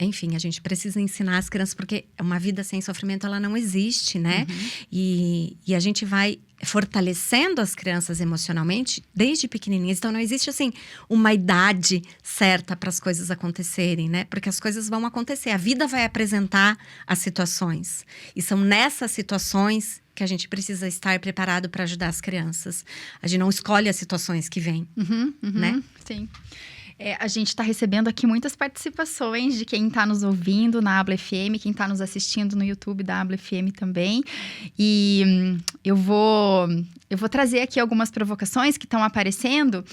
Enfim, a gente precisa ensinar as crianças, porque uma vida sem sofrimento, ela não existe, né? Uhum. E a gente vai fortalecendo as crianças emocionalmente desde pequenininhas. Então, não existe, assim, uma idade certa para as coisas acontecerem, né? Porque as coisas vão acontecer. A vida vai apresentar as situações. E são nessas situações que a gente precisa estar preparado para ajudar as crianças. A gente não escolhe as situações que vêm, Uhum. né? Sim. A gente está recebendo aqui muitas participações de quem está nos ouvindo na Habla FM, quem está nos assistindo no YouTube da Habla FM também. E eu vou trazer aqui algumas provocações que estão aparecendo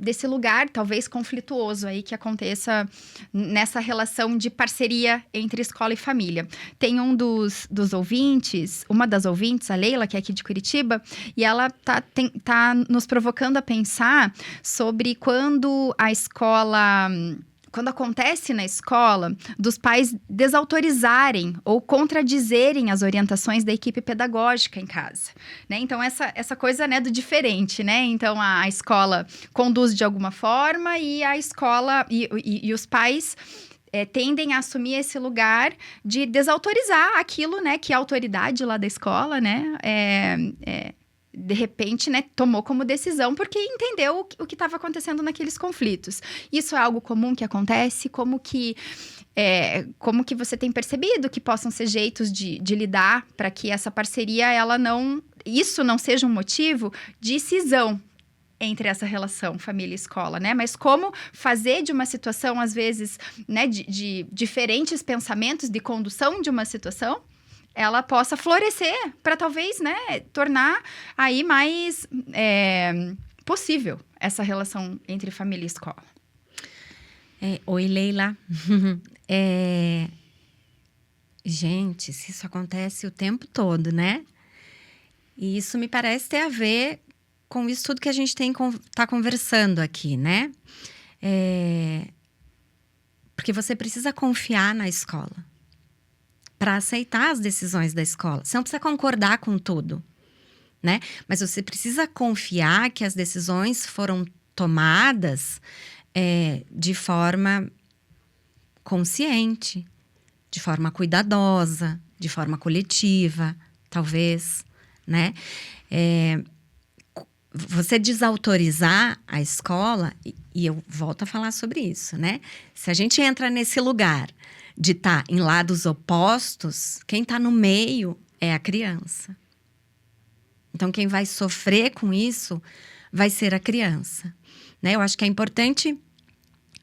desse lugar talvez conflituoso aí que aconteça nessa relação de parceria entre escola e família. Tem um dos ouvintes, uma das ouvintes, a Leila, que é aqui de Curitiba, e ela tá nos provocando a pensar sobre quando acontece na escola, dos pais desautorizarem ou contradizerem as orientações da equipe pedagógica em casa, né? Então, essa coisa, né, do diferente, né? Então, a escola conduz de alguma forma e a escola e os pais tendem a assumir esse lugar de desautorizar aquilo, né, que a autoridade lá da escola, né, de repente, né, tomou como decisão porque entendeu o que estava acontecendo naqueles conflitos. Isso é algo comum que acontece? Como que você tem percebido que possam ser jeitos de lidar para que essa parceria, isso não seja um motivo de cisão entre essa relação família e escola, né? Mas como fazer de uma situação, às vezes, né, de diferentes pensamentos de condução de uma situação, ela possa florescer para talvez, né, tornar aí mais possível essa relação entre família e escola. Oi, Leila. Gente, se isso acontece o tempo todo, né? E isso me parece ter a ver com isso tudo que a gente tá conversando aqui, né? Porque você precisa confiar na escola para aceitar as decisões da escola. Você não precisa concordar com tudo, né? Mas você precisa confiar que as decisões foram tomadas de forma consciente, de forma cuidadosa, de forma coletiva, talvez, né? Você desautorizar a escola, e eu volto a falar sobre isso, né? Se a gente entra nesse lugar de estar em lados opostos, quem está no meio é a criança. Então, quem vai sofrer com isso vai ser a criança, né? Eu acho que é importante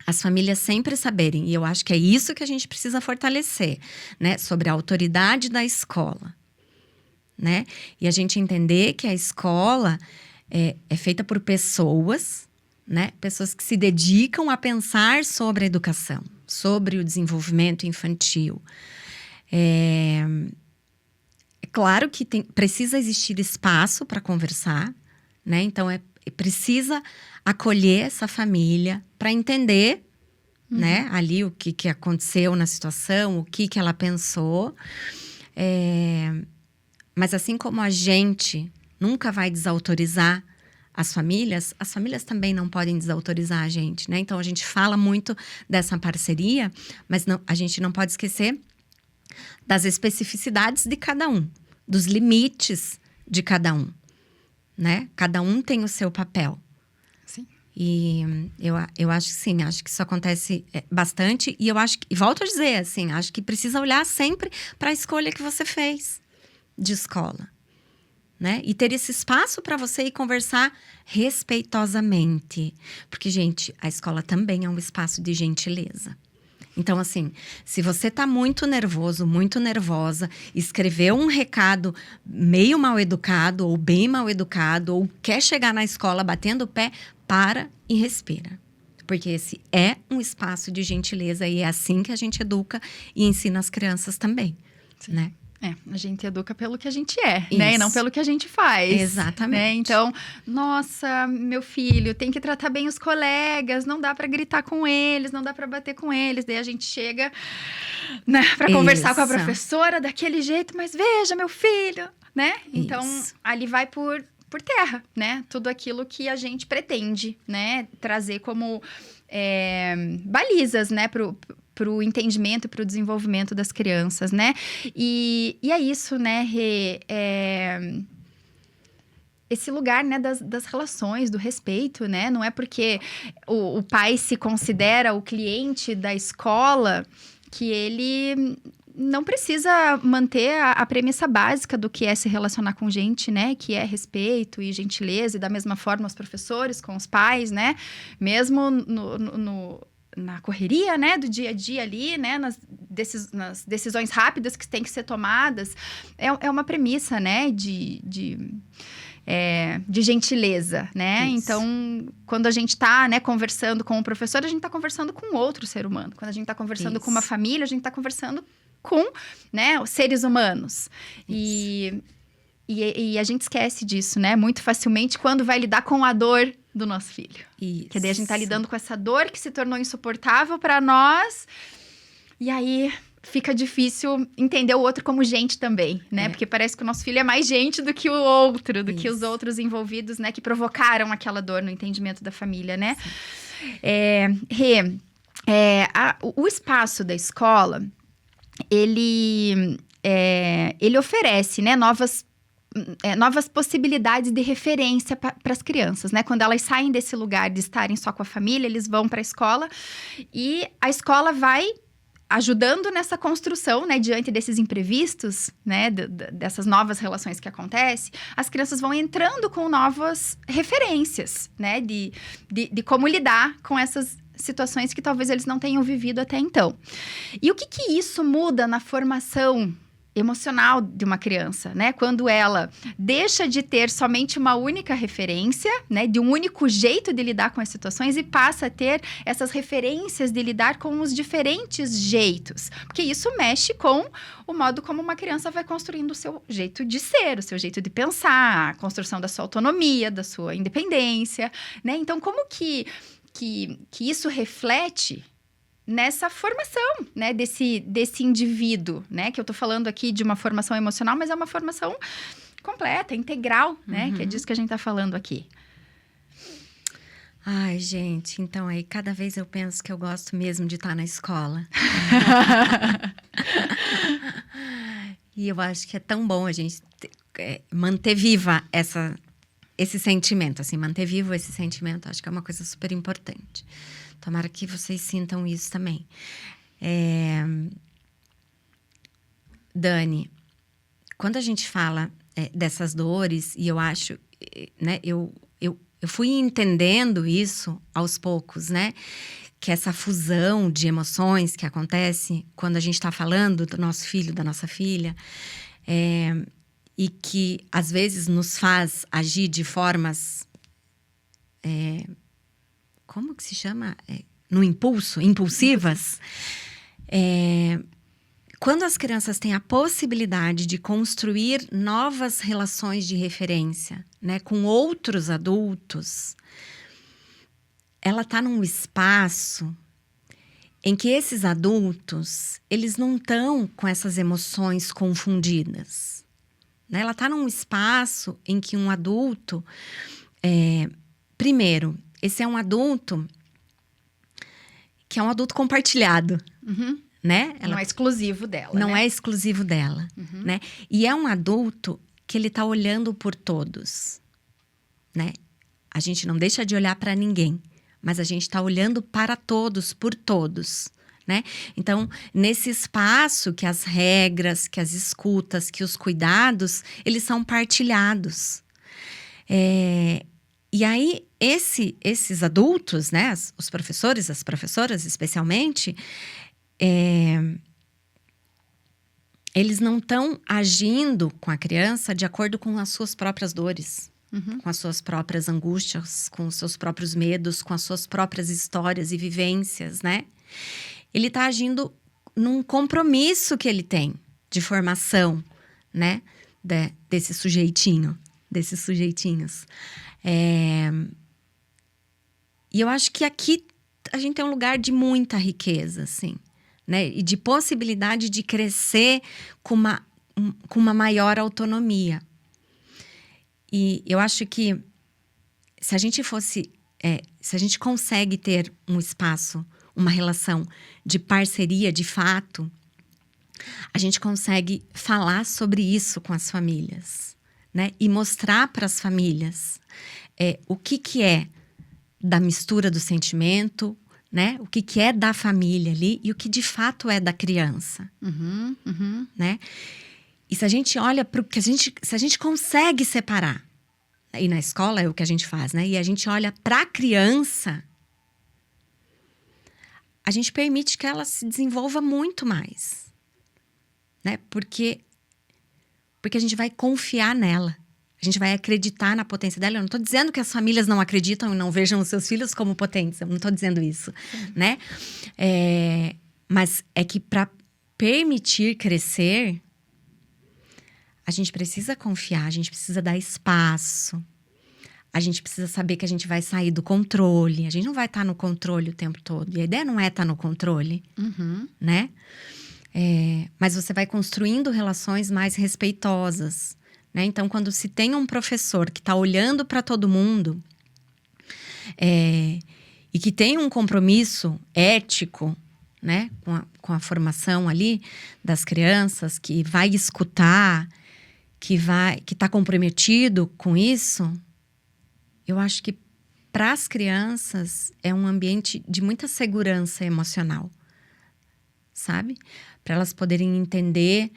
as famílias sempre saberem, e eu acho que é isso que a gente precisa fortalecer, né? Sobre a autoridade da escola, né? E a gente entender que a escola é feita por pessoas, né? Pessoas que se dedicam a pensar sobre a educação, sobre o desenvolvimento infantil. É claro que precisa existir espaço para conversar, né? Então, precisa acolher essa família para entender, né? Ali o que aconteceu na situação, o que ela pensou. Mas assim como a gente nunca vai desautorizar as famílias também não podem desautorizar a gente, né? Então, a gente fala muito dessa parceria, mas a gente não pode esquecer das especificidades de cada um, dos limites de cada um, né? Cada um tem o seu papel. Sim. E eu acho que sim, acho que isso acontece bastante. E eu acho que, e volto a dizer, assim, acho que precisa olhar sempre para a escolha que você fez de escola, né? E ter esse espaço para você ir conversar respeitosamente. Porque, gente, a escola também é um espaço de gentileza. Então, assim, se você tá muito nervoso, muito nervosa, escreveu um recado meio mal educado ou bem mal educado, ou quer chegar na escola batendo o pé, para e respira. Porque esse é um espaço de gentileza e é assim que a gente educa e ensina as crianças também, né? A gente educa pelo que a gente né? E não pelo que a gente faz. Exatamente. Né? Então, nossa, meu filho, tem que tratar bem os colegas, não dá para gritar com eles, não dá para bater com eles. Daí a gente chega, né, para conversar com a professora daquele jeito, mas veja, meu filho, né? Então, ali vai por terra, né? Tudo aquilo que a gente pretende, né? Trazer como balizas, né? Pro entendimento e pro desenvolvimento das crianças, né? E é isso, né, Rê? Esse lugar, né, das relações, do respeito, né? Não é porque o pai se considera o cliente da escola que ele não precisa manter a premissa básica do que é se relacionar com gente, né? Que é respeito e gentileza, e da mesma forma os professores com os pais, né? Mesmo na correria, né, do dia a dia ali, né, nas decisões rápidas que têm que ser tomadas, é uma premissa, né, de gentileza, né? Isso. Então, quando a gente está, né, conversando com o professor, a gente está conversando com outro ser humano. Quando a gente está conversando com uma família, a gente está conversando com, né, os seres humanos. E a gente esquece disso, né, muito facilmente quando vai lidar com a dor do nosso filho. Isso. Que daí a gente tá lidando com essa dor que se tornou insuportável para nós. E aí fica difícil entender o outro como gente também, né? Porque parece que o nosso filho é mais gente do que o outro, do que os outros envolvidos, né? Que provocaram aquela dor no entendimento da família, né? O espaço da escola, ele oferece, né, novas possibilidades de referência para as crianças, né? Quando elas saem desse lugar de estarem só com a família, eles vão para a escola e a escola vai ajudando nessa construção, né? Diante desses imprevistos, né? Dessas novas relações que acontecem, as crianças vão entrando com novas referências, né? De como lidar com essas situações que talvez eles não tenham vivido até então. E o que isso muda na formação emocional de uma criança, né? Quando ela deixa de ter somente uma única referência, né? De um único jeito de lidar com as situações e passa a ter essas referências de lidar com os diferentes jeitos. Porque isso mexe com o modo como uma criança vai construindo o seu jeito de ser, o seu jeito de pensar, a construção da sua autonomia, da sua independência, né? Então, como que isso reflete nessa formação, né, desse indivíduo, né, que eu tô falando aqui de uma formação emocional, mas é uma formação completa, integral, né, que é disso que a gente tá falando aqui. Ai, gente, então aí cada vez eu penso que eu gosto mesmo de estar na escola. E eu acho que é tão bom a gente manter viva esse sentimento, assim, manter vivo esse sentimento, acho que é uma coisa super importante. Tomara que vocês sintam isso também. Dani, quando a gente fala dessas dores, e eu acho, né, eu fui entendendo isso aos poucos, né? Que essa fusão de emoções que acontece quando a gente está falando do nosso filho, da nossa filha, e que às vezes nos faz agir de formas... como que se chama? No impulso, impulsivas. Quando as crianças têm a possibilidade de construir novas relações de referência, né, com outros adultos, ela está num espaço em que esses adultos, eles não estão com essas emoções confundidas, né? Ela está num espaço em que um adulto... primeiro, esse é um adulto que é um adulto compartilhado, né? Não é exclusivo dela, não, né? é exclusivo dela, né? E é um adulto que ele tá olhando por todos, né? A gente não deixa de olhar para ninguém, mas a gente tá olhando para todos, por todos, né? Então, nesse espaço que as regras, que as escutas, que os cuidados, eles são partilhados. E aí, esses adultos, né, os professores, as professoras especialmente, eles não estão agindo com a criança de acordo com as suas próprias dores, com as suas próprias angústias, com os seus próprios medos, com as suas próprias histórias e vivências, né? Ele está agindo num compromisso que ele tem de formação, né, desses sujeitinhos. E eu acho que aqui a gente tem um lugar de muita riqueza, assim, né? E de possibilidade de crescer com uma maior autonomia. E eu acho que se a gente consegue ter um espaço, uma relação de parceria de fato, a gente consegue falar sobre isso com as famílias, né? E mostrar para as famílias o que é da mistura do sentimento, né? O que é da família ali e o que de fato é da criança, né? E se a gente olha para o que se a gente consegue separar, e na escola é o que a gente faz, né? E a gente olha para a criança, a gente permite que ela se desenvolva muito mais, né? Porque a gente vai confiar nela. A gente vai acreditar na potência dela. Eu não estou dizendo que as famílias não acreditam e não vejam os seus filhos como potentes. Eu não estou dizendo isso, né? Mas é que para permitir crescer, a gente precisa confiar, a gente precisa dar espaço. A gente precisa saber que a gente vai sair do controle. A gente não vai estar no controle o tempo todo. E a ideia não é estar no controle, né? Mas você vai construindo relações mais respeitosas, né? Então, quando se tem um professor que está olhando para todo mundo e que tem um compromisso ético, né? Com a formação ali das crianças, que vai escutar, que está comprometido com isso, eu acho que para as crianças é um ambiente de muita segurança emocional, sabe? Para elas poderem entender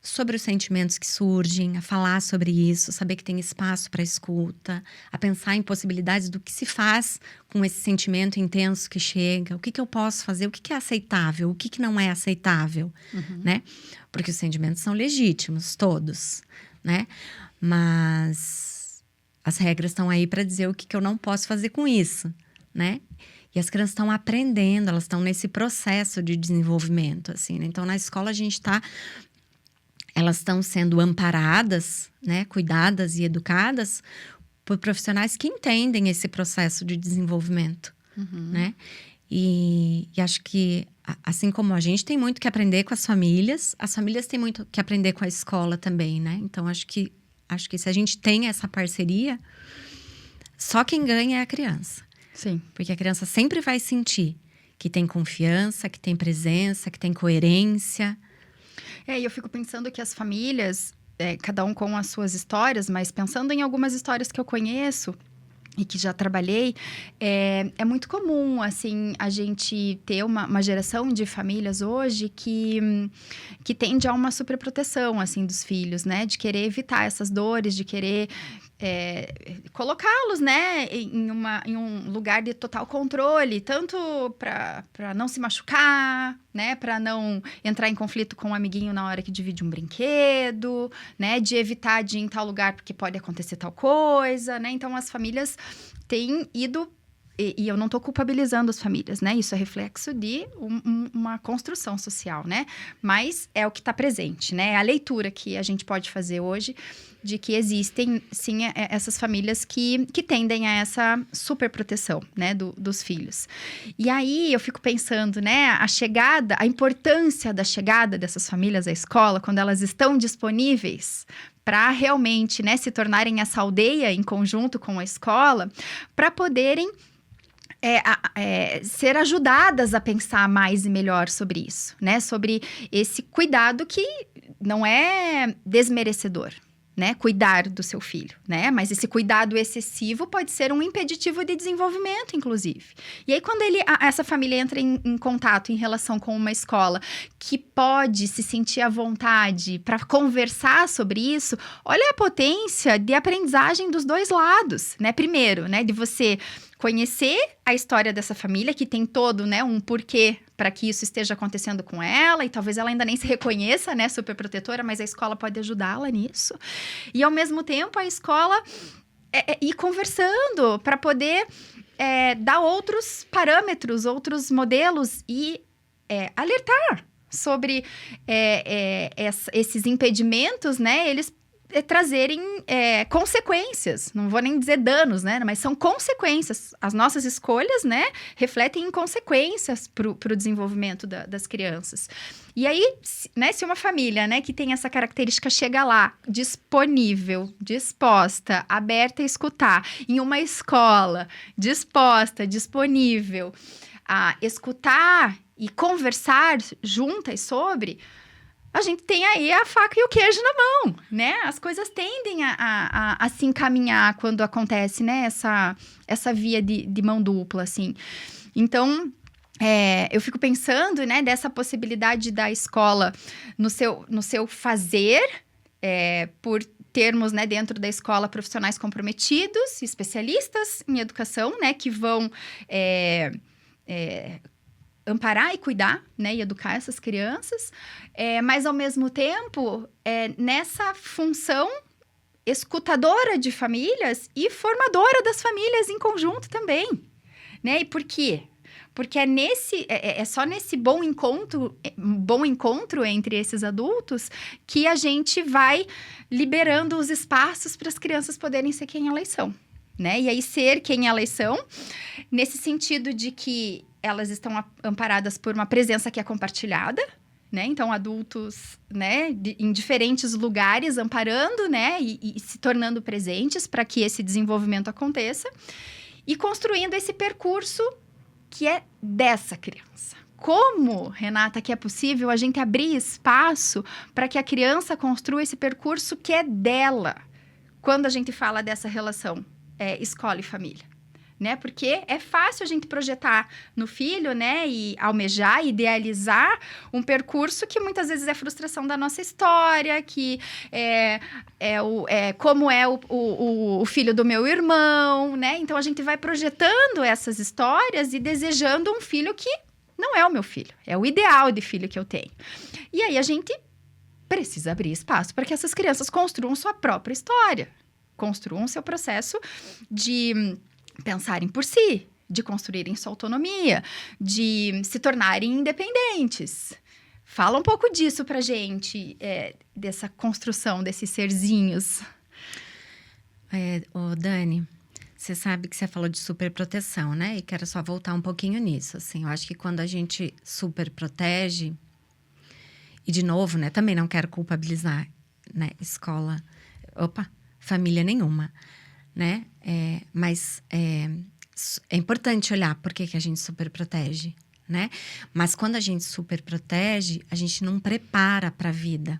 sobre os sentimentos que surgem, a falar sobre isso, saber que tem espaço para escuta, a pensar em possibilidades do que se faz com esse sentimento intenso que chega, o que eu posso fazer, o que é aceitável, o que não é aceitável, né? Porque os sentimentos são legítimos, todos, né? Mas as regras estão aí para dizer o que eu não posso fazer com isso, né? E as crianças estão aprendendo, elas estão nesse processo de desenvolvimento, assim, né? Então, na escola, elas estão sendo amparadas, né? Cuidadas e educadas por profissionais que entendem esse processo de desenvolvimento, né? E acho que, assim como a gente tem muito que aprender com as famílias têm muito que aprender com a escola também, né? Então, acho que se a gente tem essa parceria, só quem ganha é a criança. Sim. Porque a criança sempre vai sentir que tem confiança, que tem presença, que tem coerência. E eu fico pensando que as famílias, cada um com as suas histórias, mas pensando em algumas histórias que eu conheço e que já trabalhei, é muito comum, assim, a gente ter uma geração de famílias hoje que tende a uma superproteção, assim, dos filhos, né? De querer evitar essas dores, de querer colocá-los, né, em um lugar de total controle, tanto para não se machucar, né, para não entrar em conflito com um amiguinho na hora que divide um brinquedo, né, de evitar de ir em tal lugar porque pode acontecer tal coisa, né. Então, as famílias têm ido... E eu não estou culpabilizando as famílias, né? Isso é reflexo de uma construção social, né? Mas é o que está presente, né? É a leitura que a gente pode fazer hoje de que existem, sim, essas famílias que tendem a essa superproteção, né? Dos filhos. E aí, eu fico pensando, né? A importância da chegada dessas famílias à escola, quando elas estão disponíveis para realmente, né? Se tornarem essa aldeia em conjunto com a escola, para poderem... ser ajudadas a pensar mais e melhor sobre isso, né? Sobre esse cuidado que não é desmerecedor, né? Cuidar do seu filho, né? Mas esse cuidado excessivo pode ser um impeditivo de desenvolvimento, inclusive. E aí, quando essa família entra em contato em relação com uma escola que pode se sentir à vontade para conversar sobre isso, olha a potência de aprendizagem dos dois lados, né? Primeiro, né? De você conhecer a história dessa família, que tem todo, né, um porquê para que isso esteja acontecendo com ela, e talvez ela ainda nem se reconheça, né, superprotetora, mas a escola pode ajudá-la nisso. E, ao mesmo tempo, a escola ir conversando para poder dar outros parâmetros, outros modelos e alertar sobre esses impedimentos, né, eles trazerem consequências, não vou nem dizer danos, né? Mas são consequências. As nossas escolhas, né, refletem em consequências para o desenvolvimento das crianças. E aí, né, se uma família, né, que tem essa característica chega lá, disponível, disposta, aberta a escutar, em uma escola, disposta, disponível a escutar e conversar juntas sobre... a gente tem aí a faca e o queijo na mão, né? As coisas tendem a se encaminhar quando acontece, né? Essa via de mão dupla, assim. Então, eu fico pensando, né, dessa possibilidade da escola no seu fazer, por termos, né, dentro da escola profissionais comprometidos, especialistas em educação, né, que vão amparar e cuidar, né, e educar essas crianças, mas ao mesmo tempo, nessa função escutadora de famílias e formadora das famílias em conjunto também, né? E por quê? Porque é só nesse bom encontro entre esses adultos que a gente vai liberando os espaços para as crianças poderem ser quem elas são, né? E aí ser quem elas são, nesse sentido de que elas estão amparadas por uma presença que é compartilhada, né? Então, adultos, né, em diferentes lugares, amparando, né, e se tornando presentes para que esse desenvolvimento aconteça e construindo esse percurso que é dessa criança. Como, Renata, que é possível a gente abrir espaço para que a criança construa esse percurso que é dela, quando a gente fala dessa relação escola e família? Né? Porque é fácil a gente projetar no filho, né? E almejar, idealizar um percurso que muitas vezes é frustração da nossa história, que como é o filho do meu irmão, né? Então, a gente vai projetando essas histórias e desejando um filho que não é o meu filho. É o ideal de filho que eu tenho. E aí, a gente precisa abrir espaço para que essas crianças construam sua própria história. Construam seu processo de pensarem por si, de construírem sua autonomia, de se tornarem independentes. Fala um pouco disso pra gente, dessa construção desses serzinhos. Dani, você sabe que você falou de superproteção, né? E quero só voltar um pouquinho nisso, assim. Eu acho que quando a gente superprotege, e de novo, né? Também não quero culpabilizar, né? Escola, família nenhuma, né? Mas é importante olhar por que a gente superprotege, né? Mas quando a gente superprotege, a gente não prepara para a vida.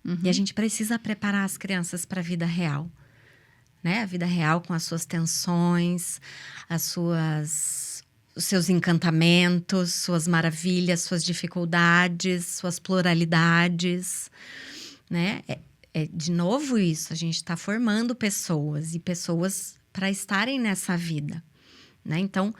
Uhum. E a gente precisa preparar as crianças para a vida real, né? A vida real com as suas tensões, os seus encantamentos, suas maravilhas, suas dificuldades, suas pluralidades, né? De novo isso, a gente está formando pessoas e pessoas para estarem nessa vida, né? Então,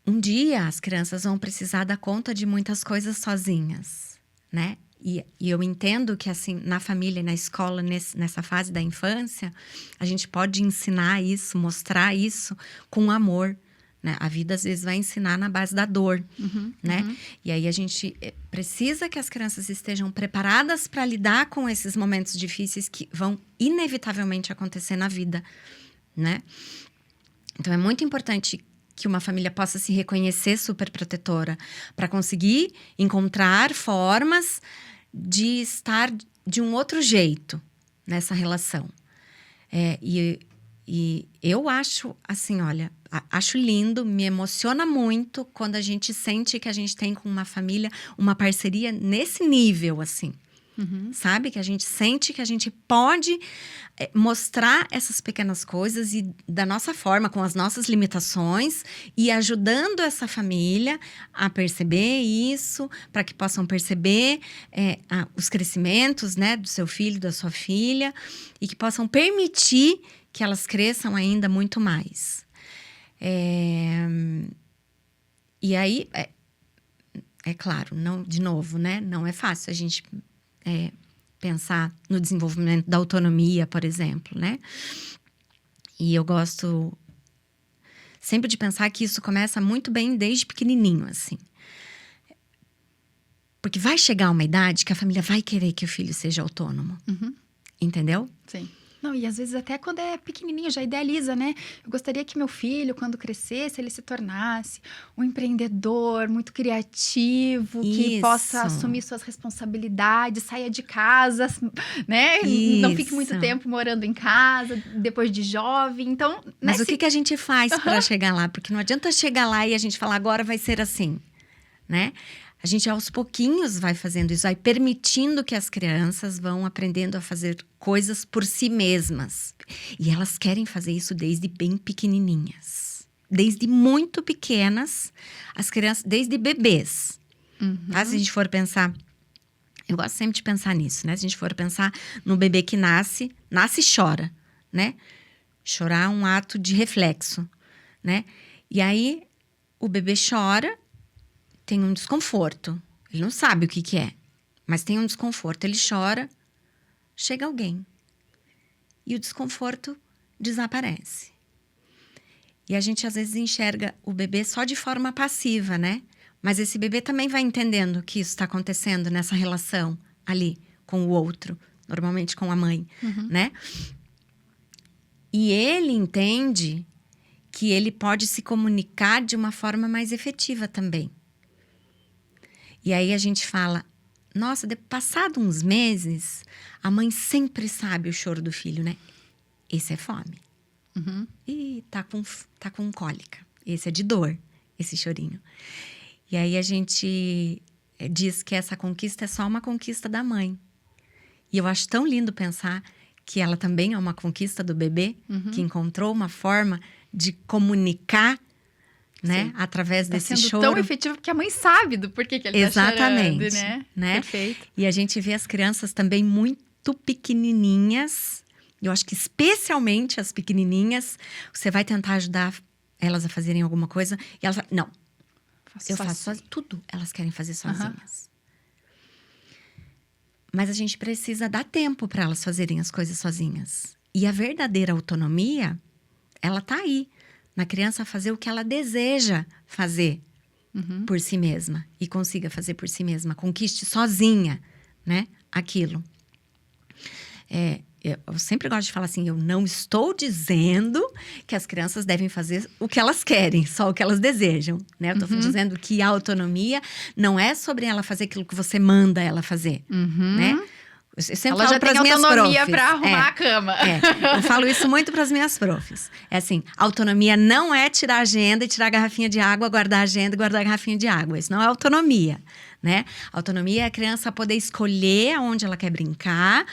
um dia as crianças vão precisar dar conta de muitas coisas sozinhas, né? E eu entendo que, assim, na família e na escola, nessa fase da infância, a gente pode ensinar isso, mostrar isso com amor, né? A vida, às vezes, vai ensinar na base da dor, né? Uhum. E aí, a gente precisa que as crianças estejam preparadas para lidar com esses momentos difíceis que vão inevitavelmente acontecer na vida, né? Então, é muito importante que uma família possa se reconhecer superprotetora para conseguir encontrar formas de estar de um outro jeito nessa relação. E eu acho, assim, olha, acho lindo, me emociona muito quando a gente sente que a gente tem com uma família uma parceria nesse nível, assim. Uhum. Sabe? Que a gente sente que a gente pode mostrar essas pequenas coisas e da nossa forma, com as nossas limitações, e ajudando essa família a perceber isso, para que possam perceber os crescimentos, né, do seu filho, da sua filha, e que possam permitir que elas cresçam ainda muito mais. E aí, é claro, não, de novo, né, não é fácil a gente pensar no desenvolvimento da autonomia, por exemplo, né? E eu gosto sempre de pensar que isso começa muito bem desde pequenininho, assim. Porque vai chegar uma idade que a família vai querer que o filho seja autônomo. Uhum. Entendeu? Sim. Não, e às vezes até quando é pequenininho, já idealiza, né? Eu gostaria que meu filho, quando crescesse, ele se tornasse um empreendedor muito criativo, que possa assumir suas responsabilidades, saia de casa, né? Isso. Não fique muito tempo morando em casa, depois de jovem. Então, mas o que a gente faz para chegar lá? Porque não adianta chegar lá e a gente falar, agora vai ser assim, né? A gente, aos pouquinhos, vai fazendo isso, vai permitindo que as crianças vão aprendendo a fazer coisas por si mesmas. E elas querem fazer isso desde bem pequenininhas, desde muito pequenas, as crianças, desde bebês. Tá? Se a gente for pensar, eu gosto sempre de pensar nisso, né? Se a gente for pensar no bebê que nasce e chora, né? Chorar é um ato de reflexo, né? E aí, o bebê chora, tem um desconforto. Ele não sabe o que que é, mas tem um desconforto. Ele chora, chega alguém. E o desconforto desaparece. E a gente, às vezes, enxerga o bebê só de forma passiva, né? Mas esse bebê também vai entendendo que isso está acontecendo nessa relação ali com o outro, normalmente com a mãe, né? E ele entende que ele pode se comunicar de uma forma mais efetiva também. E aí a gente fala, nossa, passado uns meses, a mãe sempre sabe o choro do filho, né? Esse é fome. E tá com cólica. Esse é de dor, esse chorinho. E aí a gente diz que essa conquista é só uma conquista da mãe. E eu acho tão lindo pensar que ela também é uma conquista do bebê, que encontrou uma forma de comunicar, né? Através desse sendo choro. Tão efetivo porque a mãe sabe do porquê que ele Exatamente, tá chorando, né? Perfeito. E a gente vê as crianças também muito pequenininhas. Eu acho que especialmente as pequenininhas, você vai tentar ajudar elas a fazerem alguma coisa e elas falam, não, eu faço tudo. Elas querem fazer sozinhas. Mas a gente precisa dar tempo para elas fazerem as coisas sozinhas. E a verdadeira autonomia, ela tá aí. Na criança fazer o que ela deseja fazer por si mesma. E consiga fazer por si mesma. Conquiste sozinha, né? Aquilo. Eu sempre gosto de falar assim, eu não estou dizendo que as crianças devem fazer o que elas querem, só o que elas desejam, né? Eu estou dizendo que a autonomia não é sobre ela fazer aquilo que você manda ela fazer, né? Eu sempre ela já tem autonomia para arrumar a cama. Eu falo isso muito para as minhas profs. É assim, autonomia não é tirar a agenda e tirar a garrafinha de água, guardar a agenda e guardar a garrafinha de água. Isso não é autonomia, né? Autonomia é a criança poder escolher aonde ela quer brincar,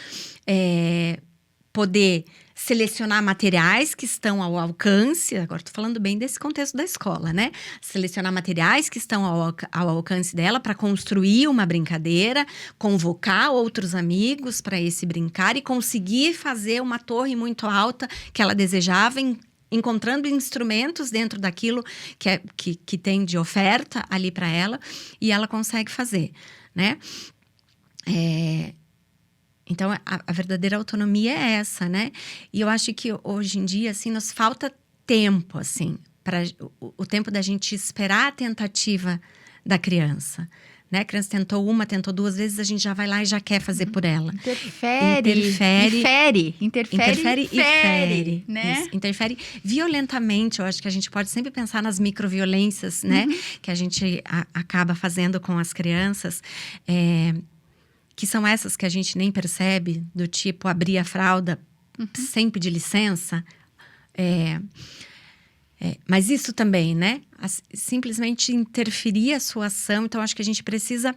poder selecionar materiais que estão ao alcance, agora estou falando bem desse contexto da escola, né? Selecionar materiais que estão ao alcance dela para construir uma brincadeira, convocar outros amigos para esse brincar e conseguir fazer uma torre muito alta que ela desejava, encontrando instrumentos dentro daquilo que tem de oferta ali para ela, e ela consegue fazer, né? Então, a verdadeira autonomia é essa, né? E eu acho que hoje em dia, assim, nos falta tempo, assim, o tempo da gente esperar a tentativa da criança, né? A criança tentou duas vezes, a gente já vai lá e já quer fazer por ela. Interfere, né? Isso, interfere violentamente. Eu acho que a gente pode sempre pensar nas microviolências, né? Que a gente acaba fazendo com as crianças, que são essas que a gente nem percebe, do tipo abrir a fralda sem pedir licença. Mas isso também, né? Simplesmente interferir a sua ação. Então, acho que a gente precisa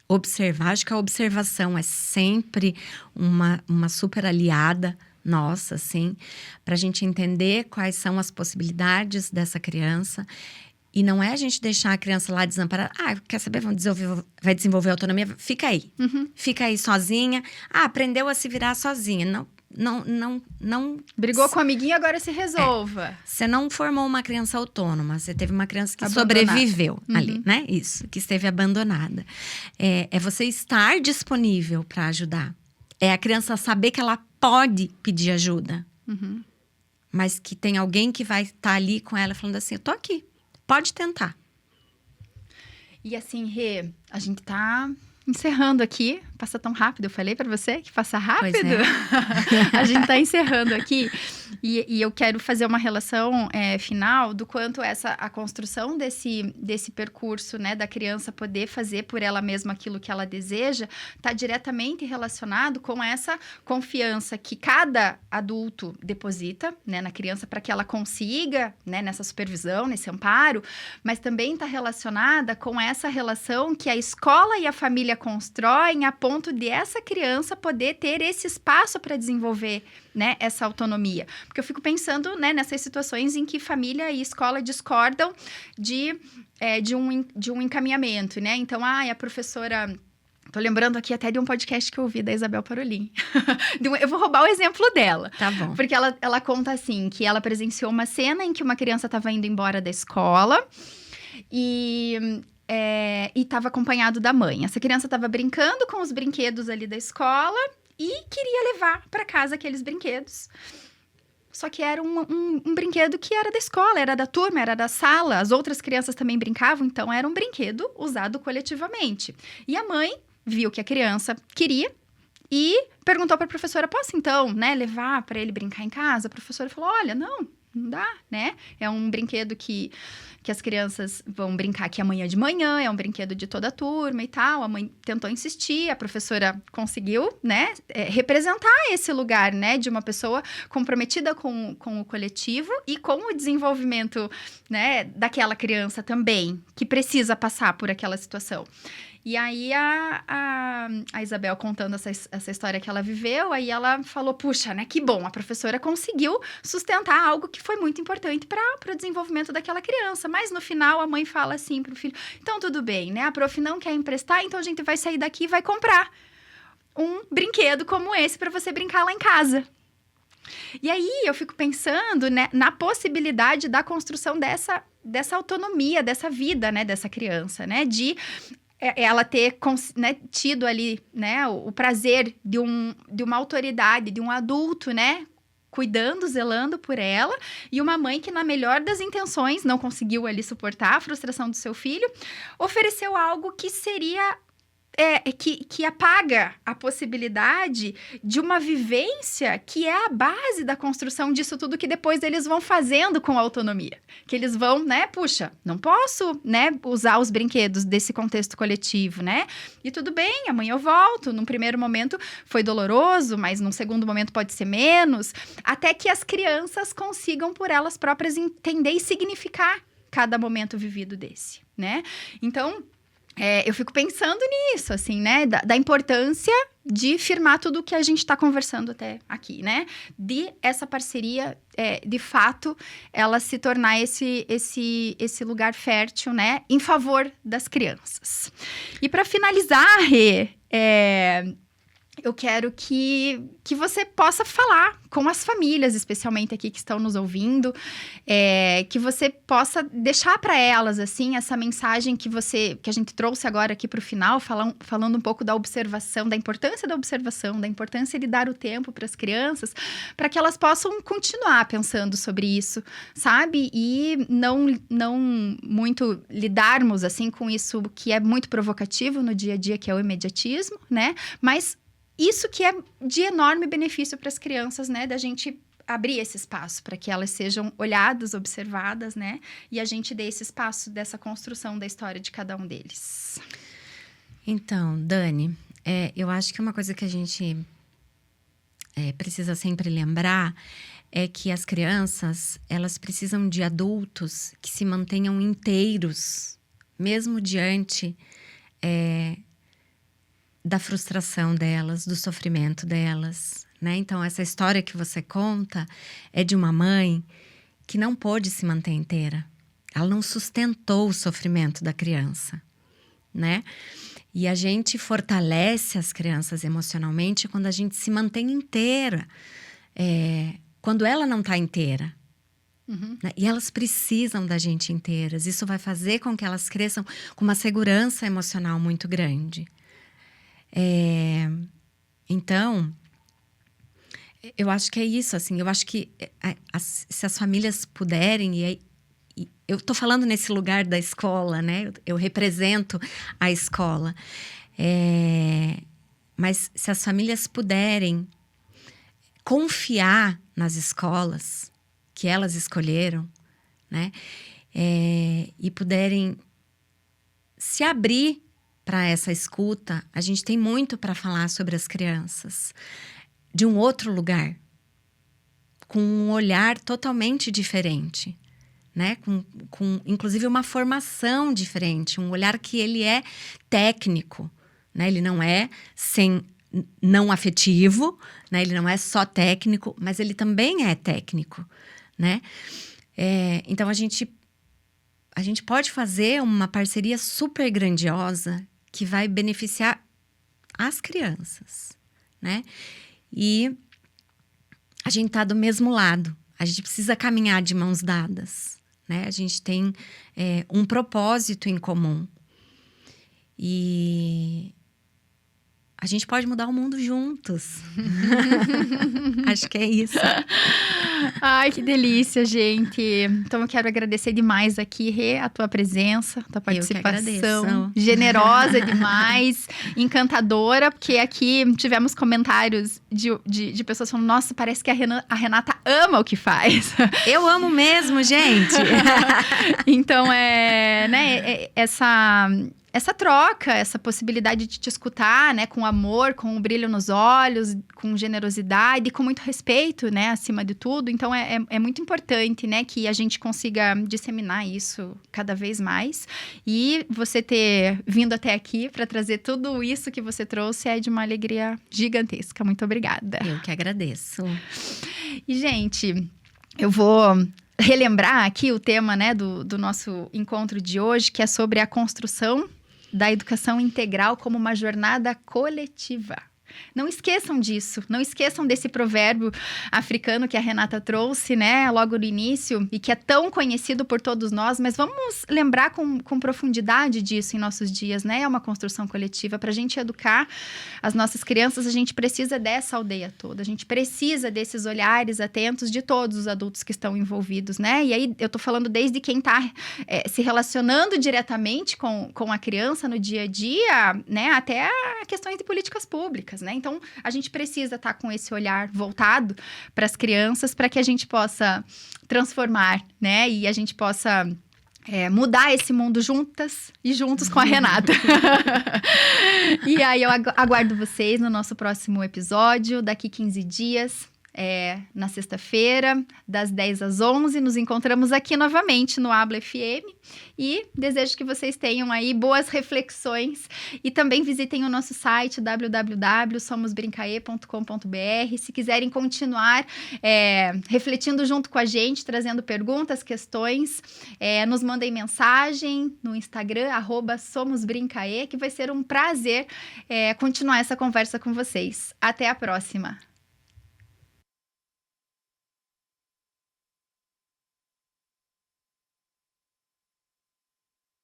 observar. Acho que a observação é sempre uma super aliada nossa, assim, para a gente entender quais são as possibilidades dessa criança. E não é a gente deixar a criança lá desamparada. Quer saber? Vai desenvolver autonomia? Fica aí. Fica aí sozinha. Aprendeu a se virar sozinha. Não. Brigou com o amiguinho, agora se resolva. Você não formou uma criança autônoma. Você teve uma criança que sobreviveu ali, né? Isso, que esteve abandonada. É você estar disponível para ajudar. É a criança saber que ela pode pedir ajuda. Mas que tem alguém que vai estar ali com ela falando assim, eu tô aqui. Pode tentar. E assim, Rê, a gente tá encerrando aqui. Passa tão rápido, eu falei pra você que passa rápido. A gente tá encerrando aqui. E eu quero fazer uma relação final do quanto a construção desse percurso, né, da criança poder fazer por ela mesma aquilo que ela deseja, tá diretamente relacionado com essa confiança que cada adulto deposita, né, na criança para que ela consiga, né, nessa supervisão, nesse amparo, mas também tá relacionada com essa relação que a escola e a família constroem a ponto de essa criança poder ter esse espaço para desenvolver, né, essa autonomia. Porque eu fico pensando, né, nessas situações em que família e escola discordam de um encaminhamento, né? Então, a professora... Tô lembrando aqui até de um podcast que eu ouvi da Isabel Parolin. Eu vou roubar o exemplo dela. Tá bom. Porque ela conta assim, que ela presenciou uma cena em que uma criança estava indo embora da escola e estava acompanhado da mãe. Essa criança estava brincando com os brinquedos ali da escola e queria levar para casa aqueles brinquedos. Só que era um brinquedo que era da escola, era da turma, era da sala. As outras crianças também brincavam, então era um brinquedo usado coletivamente. E a mãe viu que a criança queria e perguntou para a professora, posso então, né, levar para ele brincar em casa? A professora falou, olha, não dá, né? É um brinquedo que as crianças vão brincar aqui amanhã de manhã, é um brinquedo de toda a turma e tal. A mãe tentou insistir, a professora conseguiu, né, representar esse lugar, né, de uma pessoa comprometida com o coletivo e com o desenvolvimento, né, daquela criança também, que precisa passar por aquela situação. E aí, a Isabel contando essa história que ela viveu, aí ela falou, puxa, né, que bom, a professora conseguiu sustentar algo que foi muito importante para o desenvolvimento daquela criança. Mas, no final, a mãe fala assim pro filho, então, tudo bem, né, a prof não quer emprestar, então a gente vai sair daqui e vai comprar um brinquedo como esse para você brincar lá em casa. E aí, eu fico pensando, né, na possibilidade da construção dessa autonomia, dessa vida, né, dessa criança, né, de ela ter, né, tido ali, né, o prazer de uma autoridade, de um adulto, né, cuidando, zelando por ela, e uma mãe que, na melhor das intenções, não conseguiu ali suportar a frustração do seu filho, ofereceu algo que seria... que apaga a possibilidade de uma vivência que é a base da construção disso tudo que depois eles vão fazendo com a autonomia. Que eles vão, né, puxa, não posso, né, usar os brinquedos desse contexto coletivo, né? E tudo bem, amanhã eu volto. Num primeiro momento foi doloroso, mas num segundo momento pode ser menos. Até que as crianças consigam por elas próprias entender e significar cada momento vivido desse, né? Então... eu fico pensando nisso, assim, né? Da importância de firmar tudo o que a gente está conversando até aqui, né? De essa parceria, de fato, ela se tornar esse lugar fértil, né? Em favor das crianças. E para finalizar, Rê, eu quero que você possa falar com as famílias, especialmente aqui que estão nos ouvindo, que você possa deixar para elas, assim, essa mensagem que a gente trouxe agora aqui para o final, falando um pouco da observação, da importância da importância de dar o tempo para as crianças, para que elas possam continuar pensando sobre isso, sabe? E não muito lidarmos, assim, com isso que é muito provocativo no dia a dia, que é o imediatismo, né? Mas isso que é de enorme benefício para as crianças, né? Da gente abrir esse espaço para que elas sejam olhadas, observadas, né? E a gente dê esse espaço dessa construção da história de cada um deles. Então, Dani, eu acho que uma coisa que a gente precisa sempre lembrar é que as crianças, elas precisam de adultos que se mantenham inteiros, mesmo diante... da frustração delas, do sofrimento delas, né? Então, essa história que você conta é de uma mãe que não pôde se manter inteira. Ela não sustentou o sofrimento da criança, né? E a gente fortalece as crianças emocionalmente quando a gente se mantém inteira. Quando ela não está inteira. Uhum. Né? E elas precisam da gente inteiras. Isso vai fazer com que elas cresçam com uma segurança emocional muito grande. Então, eu acho que é isso, assim, eu acho que se as famílias puderem, eu tô falando nesse lugar da escola, né, eu represento a escola, mas se as famílias puderem confiar nas escolas que elas escolheram, né, e puderem se abrir para essa escuta, a gente tem muito para falar sobre as crianças de um outro lugar, com um olhar totalmente diferente, né? Com inclusive uma formação diferente, um olhar que ele é técnico, né? Ele não é não afetivo, né? Ele não é só técnico, mas ele também é técnico, né? Então, a gente pode fazer uma parceria super grandiosa que vai beneficiar as crianças, né? E a gente tá do mesmo lado. A gente precisa caminhar de mãos dadas, né? A gente tem um propósito em comum. E a gente pode mudar o mundo juntos. Acho que é isso. Ai, que delícia, gente. Então, eu quero agradecer demais aqui, Rê, a tua presença, a tua participação. Generosa demais, encantadora, porque aqui tivemos comentários de pessoas falando, nossa, parece que a Renata ama o que faz. Eu amo mesmo, gente. Então, essa troca, essa possibilidade de te escutar, né, com amor, com um brilho nos olhos, com generosidade, com muito respeito, né, acima de tudo. Então, é muito importante, né, que a gente consiga disseminar isso cada vez mais. E você ter vindo até aqui para trazer tudo isso que você trouxe é de uma alegria gigantesca. Muito obrigada. Eu que agradeço. E, gente, eu vou relembrar aqui o tema, né, do nosso encontro de hoje, que é sobre a construção da educação integral como uma jornada coletiva. Não esqueçam disso, não esqueçam desse provérbio africano que a Renata trouxe, né, logo no início, e que é tão conhecido por todos nós, mas vamos lembrar com profundidade disso em nossos dias, né? É uma construção coletiva. Para a gente educar as nossas crianças, a gente precisa dessa aldeia toda, a gente precisa desses olhares atentos de todos os adultos que estão envolvidos, né? E aí, eu tô falando desde quem tá se relacionando diretamente com a criança no dia a dia, né, até a questões de políticas públicas, né? Então, a gente precisa estar com esse olhar voltado para as crianças, para que a gente possa transformar, né? E a gente possa mudar esse mundo juntas e juntos com a Renata. E aí, eu aguardo vocês no nosso próximo episódio, daqui 15 dias. Na sexta-feira, das 10 às 11, nos encontramos aqui novamente no Habla FM e desejo que vocês tenham aí boas reflexões e também visitem o nosso site www.somosbrincae.com.br. Se quiserem continuar refletindo junto com a gente, trazendo perguntas, questões, nos mandem mensagem no Instagram, @somosbrincae, que vai ser um prazer continuar essa conversa com vocês. Até a próxima!